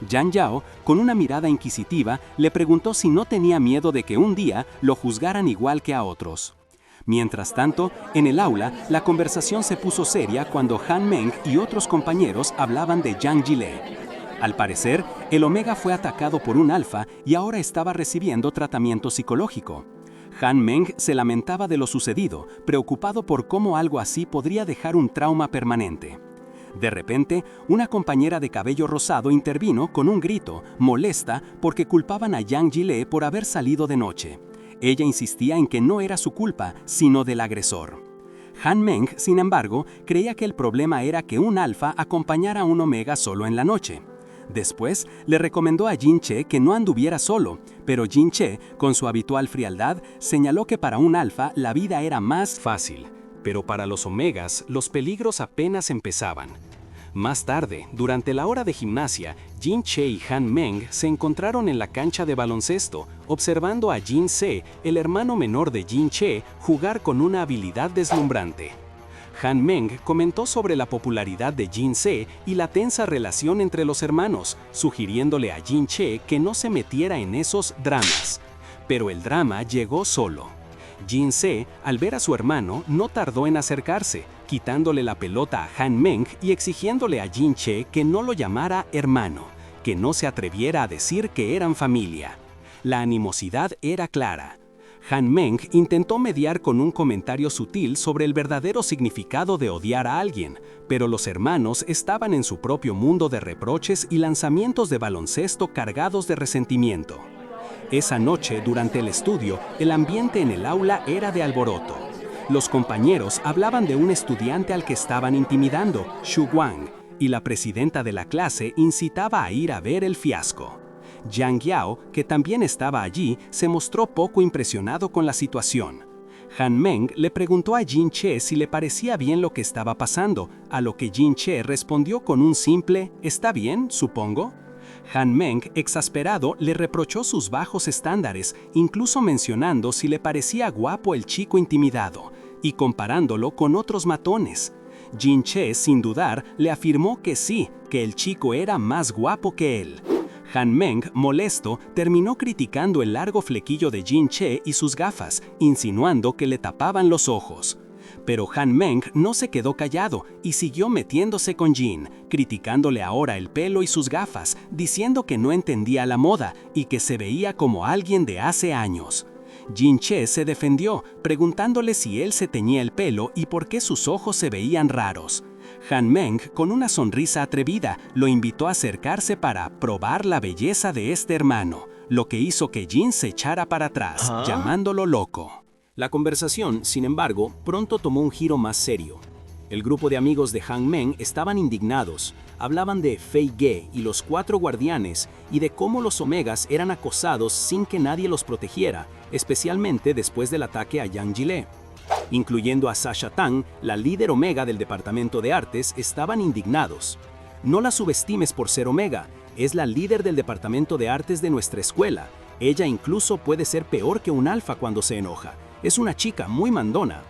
Yang Yao, con una mirada inquisitiva, le preguntó si no tenía miedo de que un día lo juzgaran igual que a otros. Mientras tanto, en el aula, la conversación se puso seria cuando Han Meng y otros compañeros hablaban de Yang Jile. Al parecer, el Omega fue atacado por un alfa y ahora estaba recibiendo tratamiento psicológico. Han Meng se lamentaba de lo sucedido, preocupado por cómo algo así podría dejar un trauma permanente. De repente, una compañera de cabello rosado intervino con un grito, molesta porque culpaban a Yang Jile por haber salido de noche. Ella insistía en que no era su culpa, sino del agresor. Han Meng, sin embargo, creía que el problema era que un alfa acompañara a un omega solo en la noche. Después, le recomendó a Jin Che que no anduviera solo, pero Jin Che, con su habitual frialdad, señaló que para un alfa la vida era más fácil. Pero para los omegas, los peligros apenas empezaban. Más tarde, durante la hora de gimnasia, Jin Che y Han Meng se encontraron en la cancha de baloncesto, observando a Jin Se, el hermano menor de Jin Che, jugar con una habilidad deslumbrante. Han Meng comentó sobre la popularidad de Jin Se y la tensa relación entre los hermanos, sugiriéndole a Jin Che que no se metiera en esos dramas. Pero el drama llegó solo. Jin Se, al ver a su hermano, no tardó en acercarse, quitándole la pelota a Han Meng y exigiéndole a Jin Che que no lo llamara hermano, que no se atreviera a decir que eran familia. La animosidad era clara. Han Meng intentó mediar con un comentario sutil sobre el verdadero significado de odiar a alguien, pero los hermanos estaban en su propio mundo de reproches y lanzamientos de baloncesto cargados de resentimiento. Esa noche, durante el estudio, el ambiente en el aula era de alboroto. Los compañeros hablaban de un estudiante al que estaban intimidando, Xu Guang, y la presidenta de la clase incitaba a ir a ver el fiasco. Yang Yao, que también estaba allí, se mostró poco impresionado con la situación. Han Meng le preguntó a Jin Che si le parecía bien lo que estaba pasando, a lo que Jin Che respondió con un simple «¿Está bien, supongo?». Han Meng, exasperado, le reprochó sus bajos estándares, incluso mencionando si le parecía guapo el chico intimidado, y comparándolo con otros matones. Jin Che, sin dudar, le afirmó que sí, que el chico era más guapo que él. Han Meng, molesto, terminó criticando el largo flequillo de Jin Che y sus gafas, insinuando que le tapaban los ojos. Pero Han Meng no se quedó callado y siguió metiéndose con Jin, criticándole ahora el pelo y sus gafas, diciendo que no entendía la moda y que se veía como alguien de hace años. Jin Che se defendió, preguntándole si él se teñía el pelo y por qué sus ojos se veían raros. Han Meng, con una sonrisa atrevida, lo invitó a acercarse para probar la belleza de este hermano, lo que hizo que Jin se echara para atrás, llamándolo loco. La conversación, sin embargo, pronto tomó un giro más serio. El grupo de amigos de Han Meng estaban indignados. Hablaban de Fei Ge y los 4 guardianes y de cómo los Omegas eran acosados sin que nadie los protegiera, especialmente después del ataque a Yang Jile. Incluyendo a Sasha Tang, la líder Omega del Departamento de Artes, estaban indignados. No la subestimes por ser Omega, es la líder del Departamento de Artes de nuestra escuela. Ella incluso puede ser peor que un alfa cuando se enoja. Es una chica muy mandona.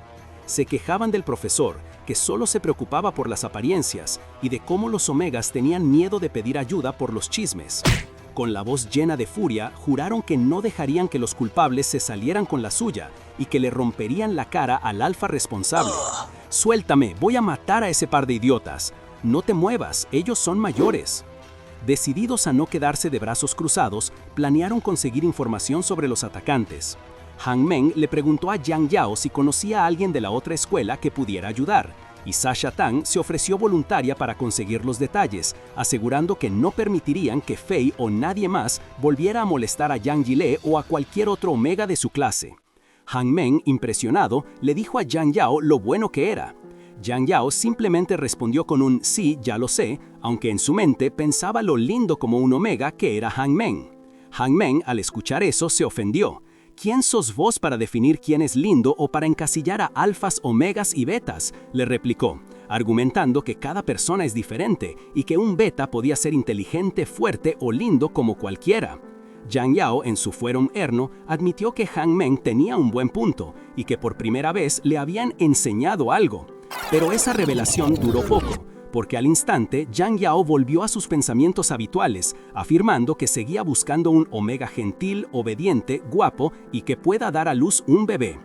Se quejaban del profesor, que solo se preocupaba por las apariencias, y de cómo los Omegas tenían miedo de pedir ayuda por los chismes. Con la voz llena de furia, juraron que no dejarían que los culpables se salieran con la suya y que le romperían la cara al alfa responsable. «Suéltame, voy a matar a ese par de idiotas. No te muevas, ellos son mayores». Decididos a no quedarse de brazos cruzados, planearon conseguir información sobre los atacantes. Han Meng le preguntó a Yang Yao si conocía a alguien de la otra escuela que pudiera ayudar, y Sasha Tang se ofreció voluntaria para conseguir los detalles, asegurando que no permitirían que Fei o nadie más volviera a molestar a Yang Jile o a cualquier otro Omega de su clase. Han Meng, impresionado, le dijo a Yang Yao lo bueno que era. Yang Yao simplemente respondió con un «sí, ya lo sé», aunque en su mente pensaba lo lindo como un Omega que era Han Meng. Han Meng, al escuchar eso, se ofendió. «¿Quién sos vos para definir quién es lindo o para encasillar a alfas, omegas y betas?», le replicó, argumentando que cada persona es diferente y que un beta podía ser inteligente, fuerte o lindo como cualquiera. Yang Yao, en su fuero erno, admitió que Han Meng tenía un buen punto y que por primera vez le habían enseñado algo. Pero esa revelación duró poco, porque al instante Yang Yao volvió a sus pensamientos habituales, afirmando que seguía buscando un Omega gentil, obediente, guapo y que pueda dar a luz un bebé.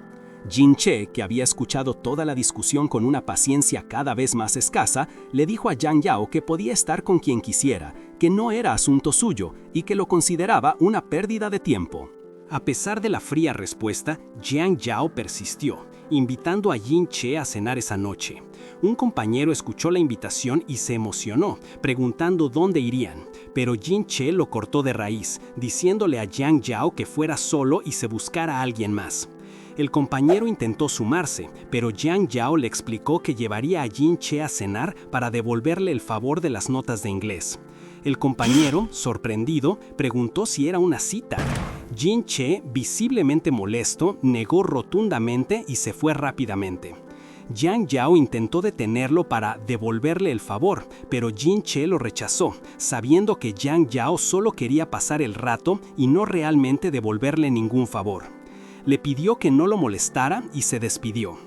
Jin Che, que había escuchado toda la discusión con una paciencia cada vez más escasa, le dijo a Yang Yao que podía estar con quien quisiera, que no era asunto suyo y que lo consideraba una pérdida de tiempo. A pesar de la fría respuesta, Yang Yao persistió, invitando a Jin Che a cenar esa noche. Un compañero escuchó la invitación y se emocionó, preguntando dónde irían, pero Jin Che lo cortó de raíz, diciéndole a Yang Yao que fuera solo y se buscara a alguien más. El compañero intentó sumarse, pero Yang Yao le explicó que llevaría a Jin Che a cenar para devolverle el favor de las notas de inglés. El compañero, sorprendido, preguntó si era una cita. Jin Che, visiblemente molesto, negó rotundamente y se fue rápidamente. Yang Yao intentó detenerlo para devolverle el favor, pero Jin Che lo rechazó, sabiendo que Yang Yao solo quería pasar el rato y no realmente devolverle ningún favor. Le pidió que no lo molestara y se despidió.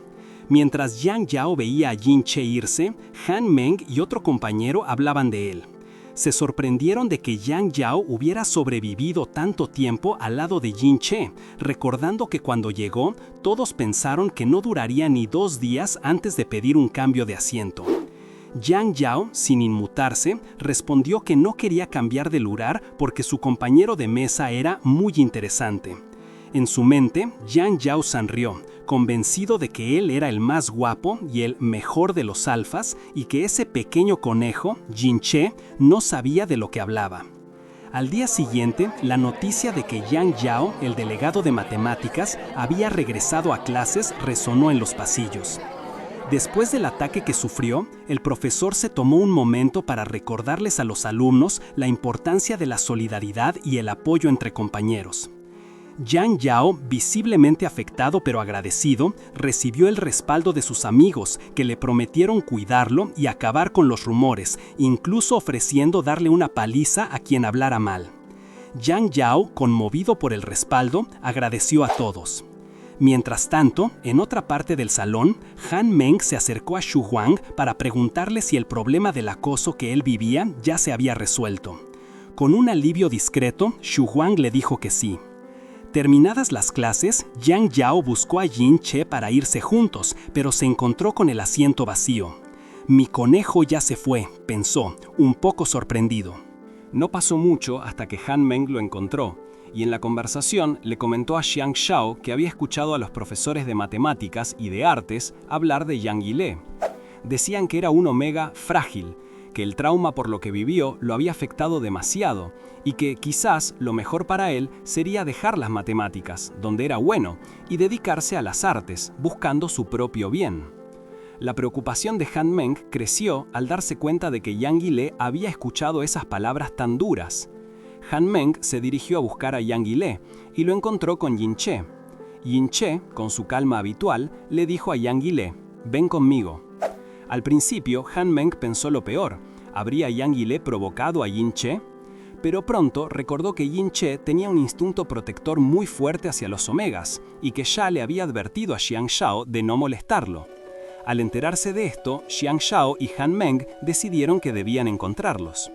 Mientras Yang Yao veía a Jin Che irse, Han Meng y otro compañero hablaban de él. Se sorprendieron de que Yang Yao hubiera sobrevivido tanto tiempo al lado de Jin Che, recordando que cuando llegó, todos pensaron que no duraría ni 2 días antes de pedir un cambio de asiento. Yang Yao, sin inmutarse, respondió que no quería cambiar de lugar porque su compañero de mesa era muy interesante. En su mente, Yang Yao sonrió, convencido de que él era el más guapo y el mejor de los alfas y que ese pequeño conejo, Jin Che, no sabía de lo que hablaba. Al día siguiente, la noticia de que Yang Yao, el delegado de matemáticas, había regresado a clases resonó en los pasillos. Después del ataque que sufrió, el profesor se tomó un momento para recordarles a los alumnos la importancia de la solidaridad y el apoyo entre compañeros. Yang Yao, visiblemente afectado pero agradecido, recibió el respaldo de sus amigos, que le prometieron cuidarlo y acabar con los rumores, incluso ofreciendo darle una paliza a quien hablara mal. Yang Yao, conmovido por el respaldo, agradeció a todos. Mientras tanto, en otra parte del salón, Han Meng se acercó a Xu Huang para preguntarle si el problema del acoso que él vivía ya se había resuelto. Con un alivio discreto, Xu Huang le dijo que sí. Terminadas las clases, Yang Yao buscó a Jin Che para irse juntos, pero se encontró con el asiento vacío. «Mi conejo ya se fue», pensó, un poco sorprendido. No pasó mucho hasta que Han Meng lo encontró, y en la conversación le comentó a Xiang Zhao que había escuchado a los profesores de matemáticas y de artes hablar de Yang Yile. Decían que era un omega frágil, que el trauma por lo que vivió lo había afectado demasiado y que quizás lo mejor para él sería dejar las matemáticas, donde era bueno, y dedicarse a las artes, buscando su propio bien. La preocupación de Han Meng creció al darse cuenta de que Yang Yile había escuchado esas palabras tan duras. Han Meng se dirigió a buscar a Yang Yile y lo encontró con Yin Che. Yin Che, con su calma habitual, le dijo a Yang Yile: «Ven conmigo». Al principio, Han Meng pensó lo peor. ¿Habría Yang Yile provocado a Yin Che? Pero pronto recordó que Yin Che tenía un instinto protector muy fuerte hacia los omegas y que ya le había advertido a Xiang Zhao de no molestarlo. Al enterarse de esto, Xiang Zhao y Han Meng decidieron que debían encontrarlos.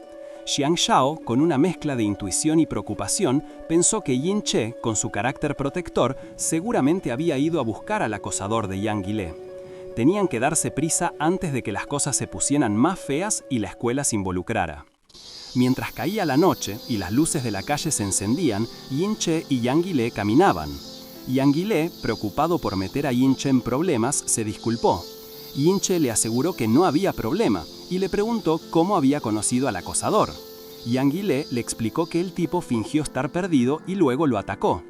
Xiang Zhao, con una mezcla de intuición y preocupación, pensó que Yin Che, con su carácter protector, seguramente había ido a buscar al acosador de Yang Yile. Tenían que darse prisa antes de que las cosas se pusieran más feas y la escuela se involucrara. Mientras caía la noche y las luces de la calle se encendían, Yin Che y Yang Yile caminaban. Yang Yile, preocupado por meter a Yin Che en problemas, se disculpó. Yin Che le aseguró que no había problema y le preguntó cómo había conocido al acosador. Yang Yile le explicó que el tipo fingió estar perdido y luego lo atacó.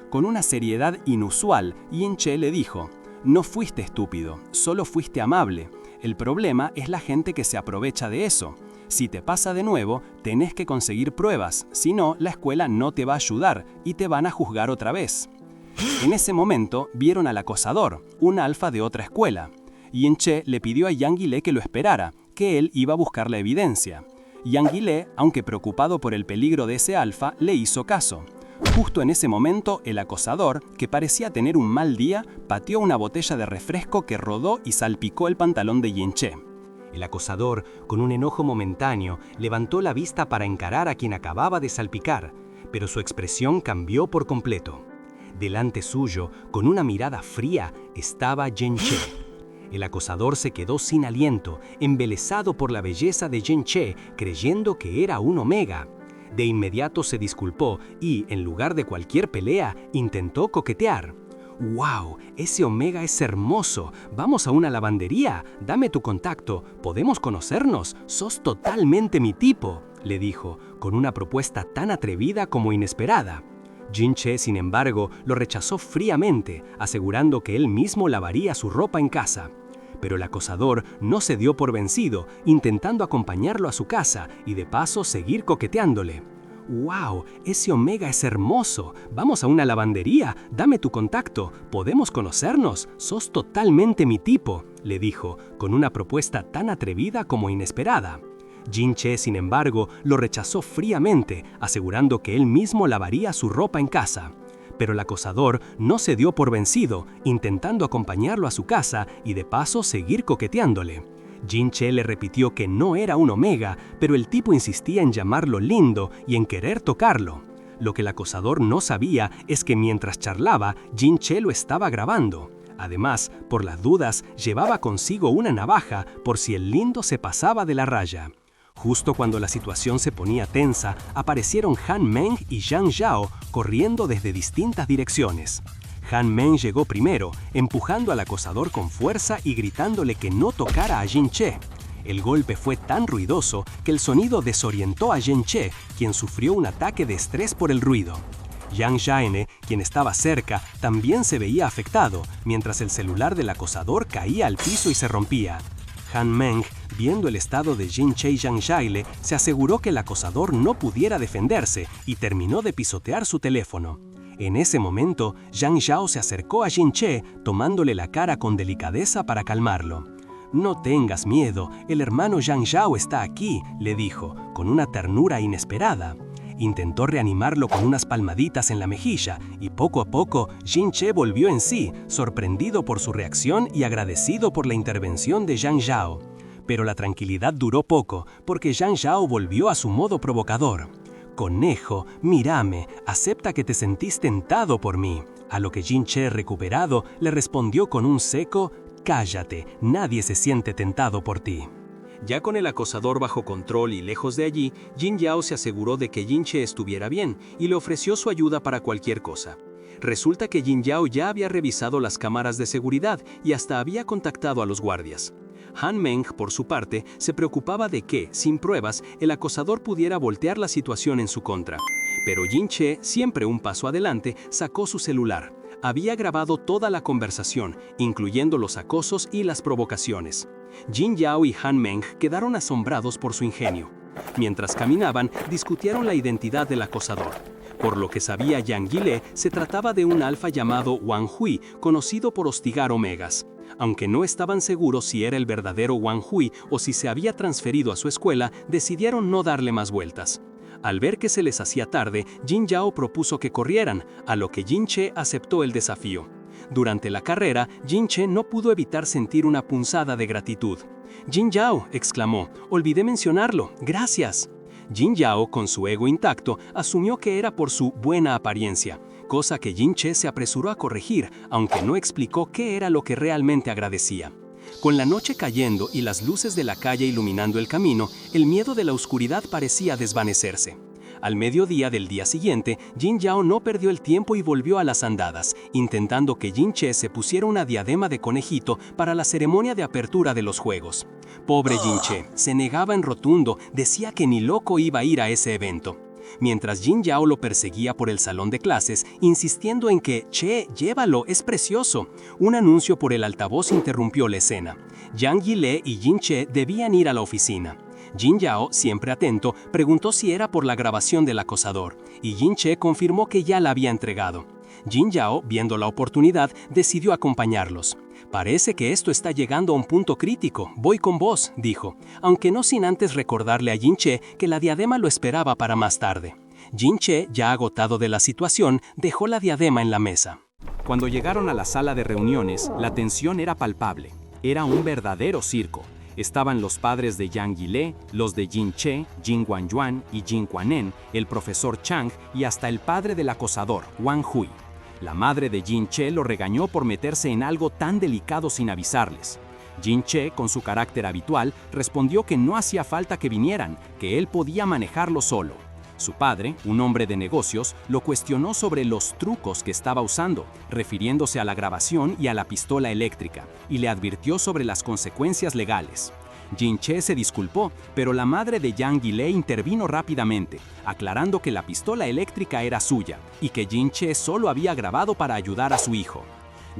Con una seriedad inusual, Yin Che le dijo: «No fuiste estúpido, solo fuiste amable. El problema es la gente que se aprovecha de eso. Si te pasa de nuevo, tenés que conseguir pruebas, si no, la escuela no te va a ayudar y te van a juzgar otra vez». En ese momento, vieron al acosador, un alfa de otra escuela. Yin Che le pidió a Yang Yile que lo esperara, que él iba a buscar la evidencia. Yang Yile, aunque preocupado por el peligro de ese alfa, le hizo caso. Justo en ese momento, el acosador, que parecía tener un mal día, pateó una botella de refresco que rodó y salpicó el pantalón de Yin Che. El acosador, con un enojo momentáneo, levantó la vista para encarar a quien acababa de salpicar, pero su expresión cambió por completo. Delante suyo, con una mirada fría, estaba Yin Che. El acosador se quedó sin aliento, embelesado por la belleza de Yin Che, creyendo que era un omega. De inmediato se disculpó y, en lugar de cualquier pelea, intentó coquetear. «¡Wow! Ese omega es hermoso. Vamos a una lavandería. Dame tu contacto. ¿Podemos conocernos? Sos totalmente mi tipo», le dijo, con una propuesta tan atrevida como inesperada. Yin Che, sin embargo, lo rechazó fríamente, asegurando que él mismo lavaría su ropa en casa. Pero el acosador no se dio por vencido, intentando acompañarlo a su casa y de paso seguir coqueteándole. «¡Wow! Ese omega es hermoso. Vamos a una lavandería. Dame tu contacto. ¿Podemos conocernos? Sos totalmente mi tipo», le dijo, con una propuesta tan atrevida como inesperada. Yin Che, sin embargo, lo rechazó fríamente, asegurando que él mismo lavaría su ropa en casa. Pero el acosador no se dio por vencido, intentando acompañarlo a su casa y de paso seguir coqueteándole. Yin Che le repitió que no era un omega, pero el tipo insistía en llamarlo lindo y en querer tocarlo. Lo que el acosador no sabía es que mientras charlaba, Yin Che lo estaba grabando. Además, por las dudas, llevaba consigo una navaja por si el lindo se pasaba de la raya. Justo cuando la situación se ponía tensa, aparecieron Han Meng y Xiang Zhao corriendo desde distintas direcciones. Han Meng llegó primero, empujando al acosador con fuerza y gritándole que no tocara a Yin Che. El golpe fue tan ruidoso que el sonido desorientó a Yin Che, quien sufrió un ataque de estrés por el ruido. Yang Zhaene, quien estaba cerca, también se veía afectado, mientras el celular del acosador caía al piso y se rompía. Han Meng, viendo el estado de Yin Che y Yang Zhaile, se aseguró que el acosador no pudiera defenderse y terminó de pisotear su teléfono. En ese momento, Yang Zhao se acercó a Yin Che, tomándole la cara con delicadeza para calmarlo. «No tengas miedo, el hermano Yang Zhao está aquí», le dijo, con una ternura inesperada. Intentó reanimarlo con unas palmaditas en la mejilla y poco a poco Yin Che volvió en sí, sorprendido por su reacción y agradecido por la intervención de Yang Zhao. Pero la tranquilidad duró poco, porque Yang Zhao volvió a su modo provocador. «Conejo, mírame, acepta que te sentís tentado por mí», a lo que Yin Che, recuperado, le respondió con un seco «Cállate, nadie se siente tentado por ti». Ya con el acosador bajo control y lejos de allí, Jin Yao se aseguró de que Jin Che estuviera bien y le ofreció su ayuda para cualquier cosa. Resulta que Jin Yao ya había revisado las cámaras de seguridad y hasta había contactado a los guardias. Han Meng, por su parte, se preocupaba de que, sin pruebas, el acosador pudiera voltear la situación en su contra. Pero Jin Che, siempre un paso adelante, sacó su celular. Había grabado toda la conversación, incluyendo los acosos y las provocaciones. Jin Yao y Han Meng quedaron asombrados por su ingenio. Mientras caminaban, discutieron la identidad del acosador. Por lo que sabía Yang Yile, se trataba de un alfa llamado Wang Hui, conocido por hostigar omegas. Aunque no estaban seguros si era el verdadero Wang Hui o si se había transferido a su escuela, decidieron no darle más vueltas. Al ver que se les hacía tarde, Jin Yao propuso que corrieran, a lo que Jin Che aceptó el desafío. Durante la carrera, Jin Che no pudo evitar sentir una punzada de gratitud. «Jin Yao», exclamó, «olvidé mencionarlo, gracias». Jin Yao, con su ego intacto, asumió que era por su buena apariencia, cosa que Jin Che se apresuró a corregir, aunque no explicó qué era lo que realmente agradecía. Con la noche cayendo y las luces de la calle iluminando el camino, el miedo de la oscuridad parecía desvanecerse. Al mediodía del día siguiente, Jin Yao no perdió el tiempo y volvió a las andadas, intentando que Jin Che se pusiera una diadema de conejito para la ceremonia de apertura de los juegos. Pobre Jin Che, se negaba en rotundo, decía que ni loco iba a ir a ese evento. Mientras Jin Yao lo perseguía por el salón de clases, insistiendo en que «Che, llévalo, es precioso», un anuncio por el altavoz interrumpió la escena. Yang Yile y Jin Che debían ir a la oficina. Jin Yao, siempre atento, preguntó si era por la grabación del acosador, y Jin Che confirmó que ya la había entregado. Jin Yao, viendo la oportunidad, decidió acompañarlos. «Parece que esto está llegando a un punto crítico, voy con vos», dijo, aunque no sin antes recordarle a Jin Che que la diadema lo esperaba para más tarde. Jin Che, ya agotado de la situación, dejó la diadema en la mesa. Cuando llegaron a la sala de reuniones, la tensión era palpable. Era un verdadero circo. Estaban los padres de Yang Yile, los de Jin Che, Jin Guanyuan y Jin Guanen, el profesor Chang y hasta el padre del acosador, Wang Hui. La madre de Jin Che lo regañó por meterse en algo tan delicado sin avisarles. Jin Che, con su carácter habitual, respondió que no hacía falta que vinieran, que él podía manejarlo solo. Su padre, un hombre de negocios, lo cuestionó sobre los trucos que estaba usando, refiriéndose a la grabación y a la pistola eléctrica, y le advirtió sobre las consecuencias legales. Jin Che se disculpó, pero la madre de Yang Yile intervino rápidamente, aclarando que la pistola eléctrica era suya y que Jin Che solo había grabado para ayudar a su hijo.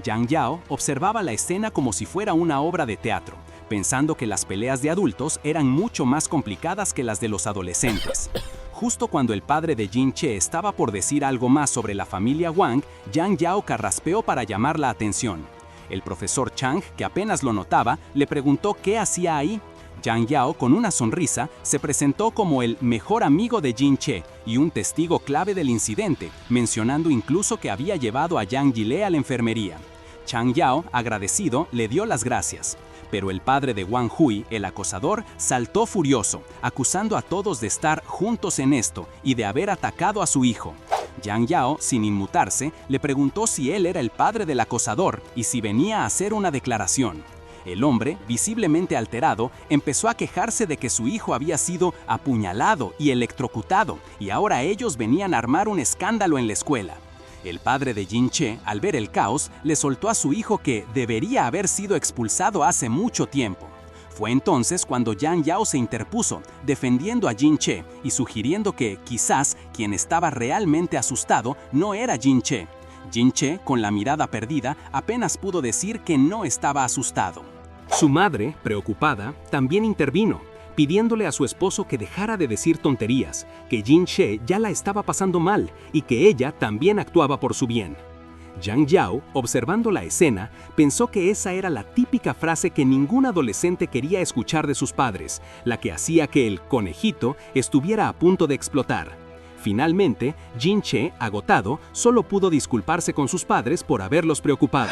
Yang Yao observaba la escena como si fuera una obra de teatro, pensando que las peleas de adultos eran mucho más complicadas que las de los adolescentes. Justo cuando el padre de Jin Che estaba por decir algo más sobre la familia Wang, Yang Yao carraspeó para llamar la atención. El profesor Chang, que apenas lo notaba, le preguntó qué hacía ahí. Yang Yao, con una sonrisa, se presentó como el mejor amigo de Jin Che y un testigo clave del incidente, mencionando incluso que había llevado a Yang Yile a la enfermería. Chang Yao, agradecido, le dio las gracias. Pero el padre de Wang Hui, el acosador, saltó furioso, acusando a todos de estar juntos en esto y de haber atacado a su hijo. Yang Yao, sin inmutarse, le preguntó si él era el padre del acosador y si venía a hacer una declaración. El hombre, visiblemente alterado, empezó a quejarse de que su hijo había sido apuñalado y electrocutado, y ahora ellos venían a armar un escándalo en la escuela. El padre de Jin Che, al ver el caos, le soltó a su hijo que debería haber sido expulsado hace mucho tiempo. Fue entonces cuando Yang Yao se interpuso, defendiendo a Jin Che y sugiriendo que, quizás, quien estaba realmente asustado no era Jin Che. Jin Che, con la mirada perdida, apenas pudo decir que no estaba asustado. Su madre, preocupada, también intervino, pidiéndole a su esposo que dejara de decir tonterías, que Jin Che ya la estaba pasando mal y que ella también actuaba por su bien. Yang Yao, observando la escena, pensó que esa era la típica frase que ningún adolescente quería escuchar de sus padres, la que hacía que el conejito estuviera a punto de explotar. Finalmente, Jin Che, agotado, solo pudo disculparse con sus padres por haberlos preocupado.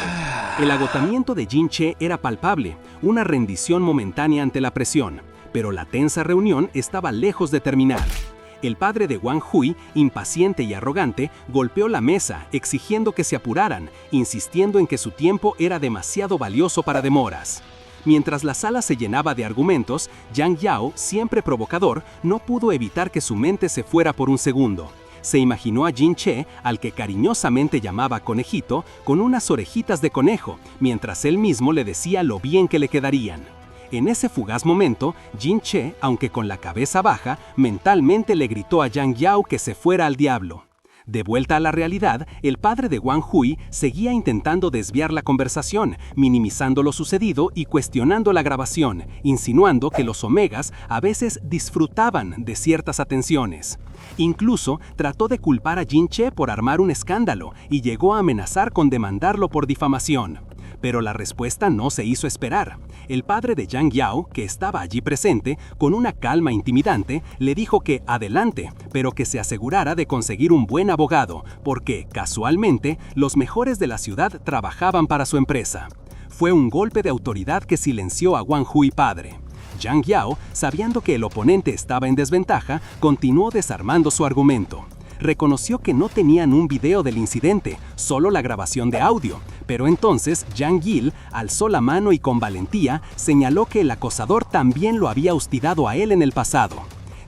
El agotamiento de Jin Che era palpable, una rendición momentánea ante la presión, pero la tensa reunión estaba lejos de terminar. El padre de Wang Hui, impaciente y arrogante, golpeó la mesa, exigiendo que se apuraran, insistiendo en que su tiempo era demasiado valioso para demoras. Mientras la sala se llenaba de argumentos, Yang Yao, siempre provocador, no pudo evitar que su mente se fuera por un segundo. Se imaginó a Jin Che, al que cariñosamente llamaba conejito, con unas orejitas de conejo, mientras él mismo le decía lo bien que le quedarían. En ese fugaz momento, Jin Che, aunque con la cabeza baja, mentalmente le gritó a Yang Yao que se fuera al diablo. De vuelta a la realidad, el padre de Wang Hui seguía intentando desviar la conversación, minimizando lo sucedido y cuestionando la grabación, insinuando que los omegas a veces disfrutaban de ciertas atenciones. Incluso trató de culpar a Jin Che por armar un escándalo y llegó a amenazar con demandarlo por difamación. Pero la respuesta no se hizo esperar. El padre de Yang Yao, que estaba allí presente, con una calma intimidante, le dijo que adelante, pero que se asegurara de conseguir un buen abogado, porque, casualmente, los mejores de la ciudad trabajaban para su empresa. Fue un golpe de autoridad que silenció a Wang Hui padre. Yang Yao, sabiendo que el oponente estaba en desventaja, continuó desarmando su argumento. Reconoció que no tenían un video del incidente, solo la grabación de audio, pero entonces Yang Yil alzó la mano y con valentía señaló que el acosador también lo había hostigado a él en el pasado.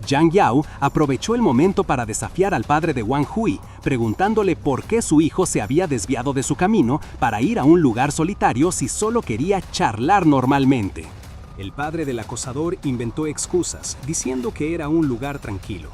Yang Yao aprovechó el momento para desafiar al padre de Wang Hui, preguntándole por qué su hijo se había desviado de su camino para ir a un lugar solitario si solo quería charlar normalmente. El padre del acosador inventó excusas, diciendo que era un lugar tranquilo.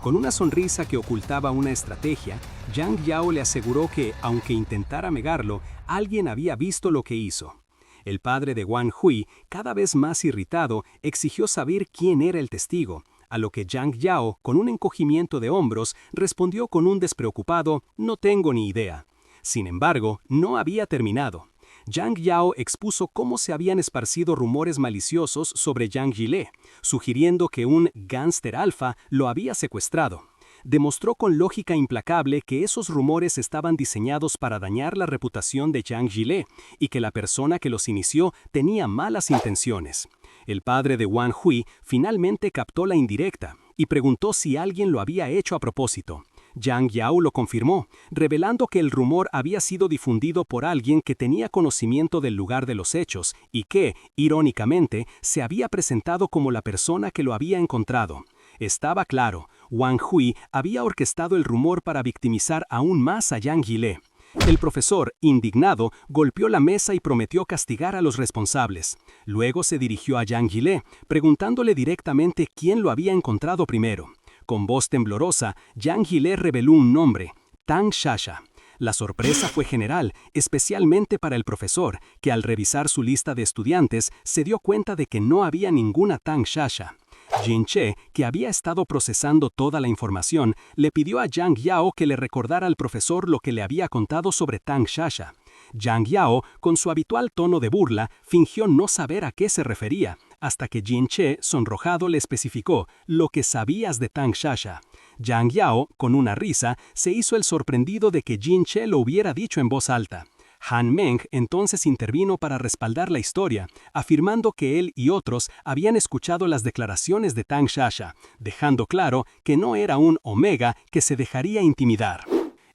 Con una sonrisa que ocultaba una estrategia, Yang Yao le aseguró que, aunque intentara negarlo, alguien había visto lo que hizo. El padre de Wang Hui, cada vez más irritado, exigió saber quién era el testigo, a lo que Yang Yao, con un encogimiento de hombros, respondió con un despreocupado «No tengo ni idea». Sin embargo, no había terminado. Yang Yao expuso cómo se habían esparcido rumores maliciosos sobre Yang Yile, sugiriendo que un gánster alfa lo había secuestrado. Demostró con lógica implacable que esos rumores estaban diseñados para dañar la reputación de Yang Yile y que la persona que los inició tenía malas intenciones. El padre de Wang Hui finalmente captó la indirecta y preguntó si alguien lo había hecho a propósito. Yang Yao lo confirmó, revelando que el rumor había sido difundido por alguien que tenía conocimiento del lugar de los hechos y que, irónicamente, se había presentado como la persona que lo había encontrado. Estaba claro, Wang Hui había orquestado el rumor para victimizar aún más a Yang Yile. El profesor, indignado, golpeó la mesa y prometió castigar a los responsables. Luego se dirigió a Yang Yile, preguntándole directamente quién lo había encontrado primero. Con voz temblorosa, Yang Yile reveló un nombre, Tang Shasha. La sorpresa fue general, especialmente para el profesor, que al revisar su lista de estudiantes se dio cuenta de que no había ninguna Tang Shasha. Jin Che, que había estado procesando toda la información, le pidió a Yang Yao que le recordara al profesor lo que le había contado sobre Tang Shasha. Yang Yao, con su habitual tono de burla, fingió no saber a qué se refería, hasta que Jin Che, sonrojado, le especificó lo que sabías de Tang Shasha. Yang Yao, con una risa, se hizo el sorprendido de que Jin Che lo hubiera dicho en voz alta. Han Meng entonces intervino para respaldar la historia, afirmando que él y otros habían escuchado las declaraciones de Tang Shasha, dejando claro que no era un omega que se dejaría intimidar.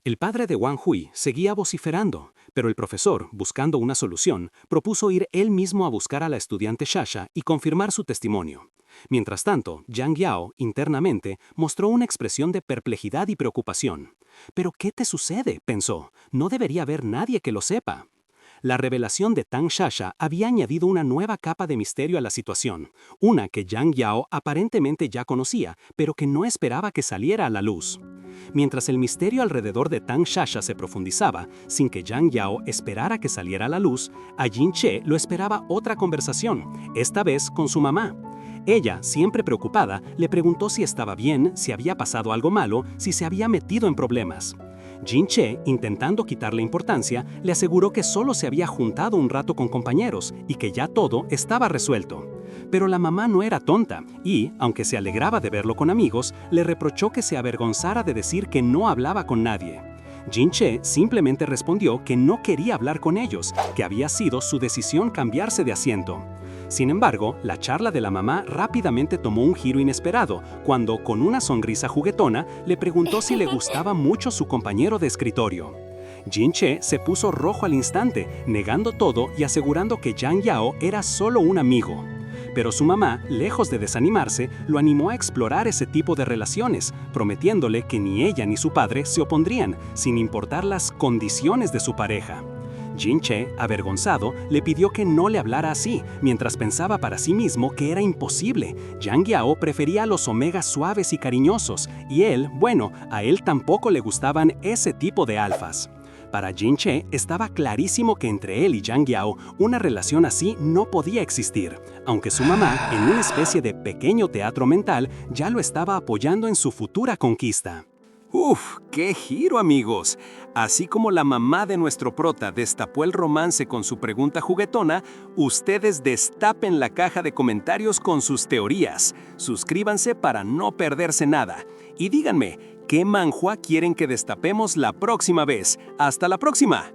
El padre de Wang Hui seguía vociferando, pero el profesor, buscando una solución, propuso ir él mismo a buscar a la estudiante Shasha y confirmar su testimonio. Mientras tanto, Yang Yao, internamente, mostró una expresión de perplejidad y preocupación. «¿Pero qué te sucede?», pensó. «No debería haber nadie que lo sepa». La revelación de Tang Shasha había añadido una nueva capa de misterio a la situación, una que Yang Yao aparentemente ya conocía, pero que no esperaba que saliera a la luz. Mientras el misterio alrededor de Tang Shasha se profundizaba, sin que Yang Yao esperara que saliera a la luz, a Jin Che lo esperaba otra conversación, esta vez con su mamá. Ella, siempre preocupada, le preguntó si estaba bien, si había pasado algo malo, si se había metido en problemas. Jin Che, intentando quitarle importancia, le aseguró que solo se había juntado un rato con compañeros y que ya todo estaba resuelto. Pero la mamá no era tonta y, aunque se alegraba de verlo con amigos, le reprochó que se avergonzara de decir que no hablaba con nadie. Jin Che simplemente respondió que no quería hablar con ellos, que había sido su decisión cambiarse de asiento. Sin embargo, la charla de la mamá rápidamente tomó un giro inesperado, cuando, con una sonrisa juguetona, le preguntó si le gustaba mucho su compañero de escritorio. Jin Che se puso rojo al instante, negando todo y asegurando que Yang Yao era solo un amigo. Pero su mamá, lejos de desanimarse, lo animó a explorar ese tipo de relaciones, prometiéndole que ni ella ni su padre se opondrían, sin importar las condiciones de su pareja. Jin Che, avergonzado, le pidió que no le hablara así, mientras pensaba para sí mismo que era imposible. Yang Yao prefería a los omegas suaves y cariñosos, y él, bueno, a él tampoco le gustaban ese tipo de alfas. Para Jin Che estaba clarísimo que entre él y Yang Yao una relación así no podía existir, aunque su mamá, en una especie de pequeño teatro mental, ya lo estaba apoyando en su futura conquista. ¡Uf! ¡Qué giro, amigos! Así como la mamá de nuestro prota destapó el romance con su pregunta juguetona, ustedes destapen la caja de comentarios con sus teorías. Suscríbanse para no perderse nada. Y díganme, ¿qué manhua quieren que destapemos la próxima vez? ¡Hasta la próxima!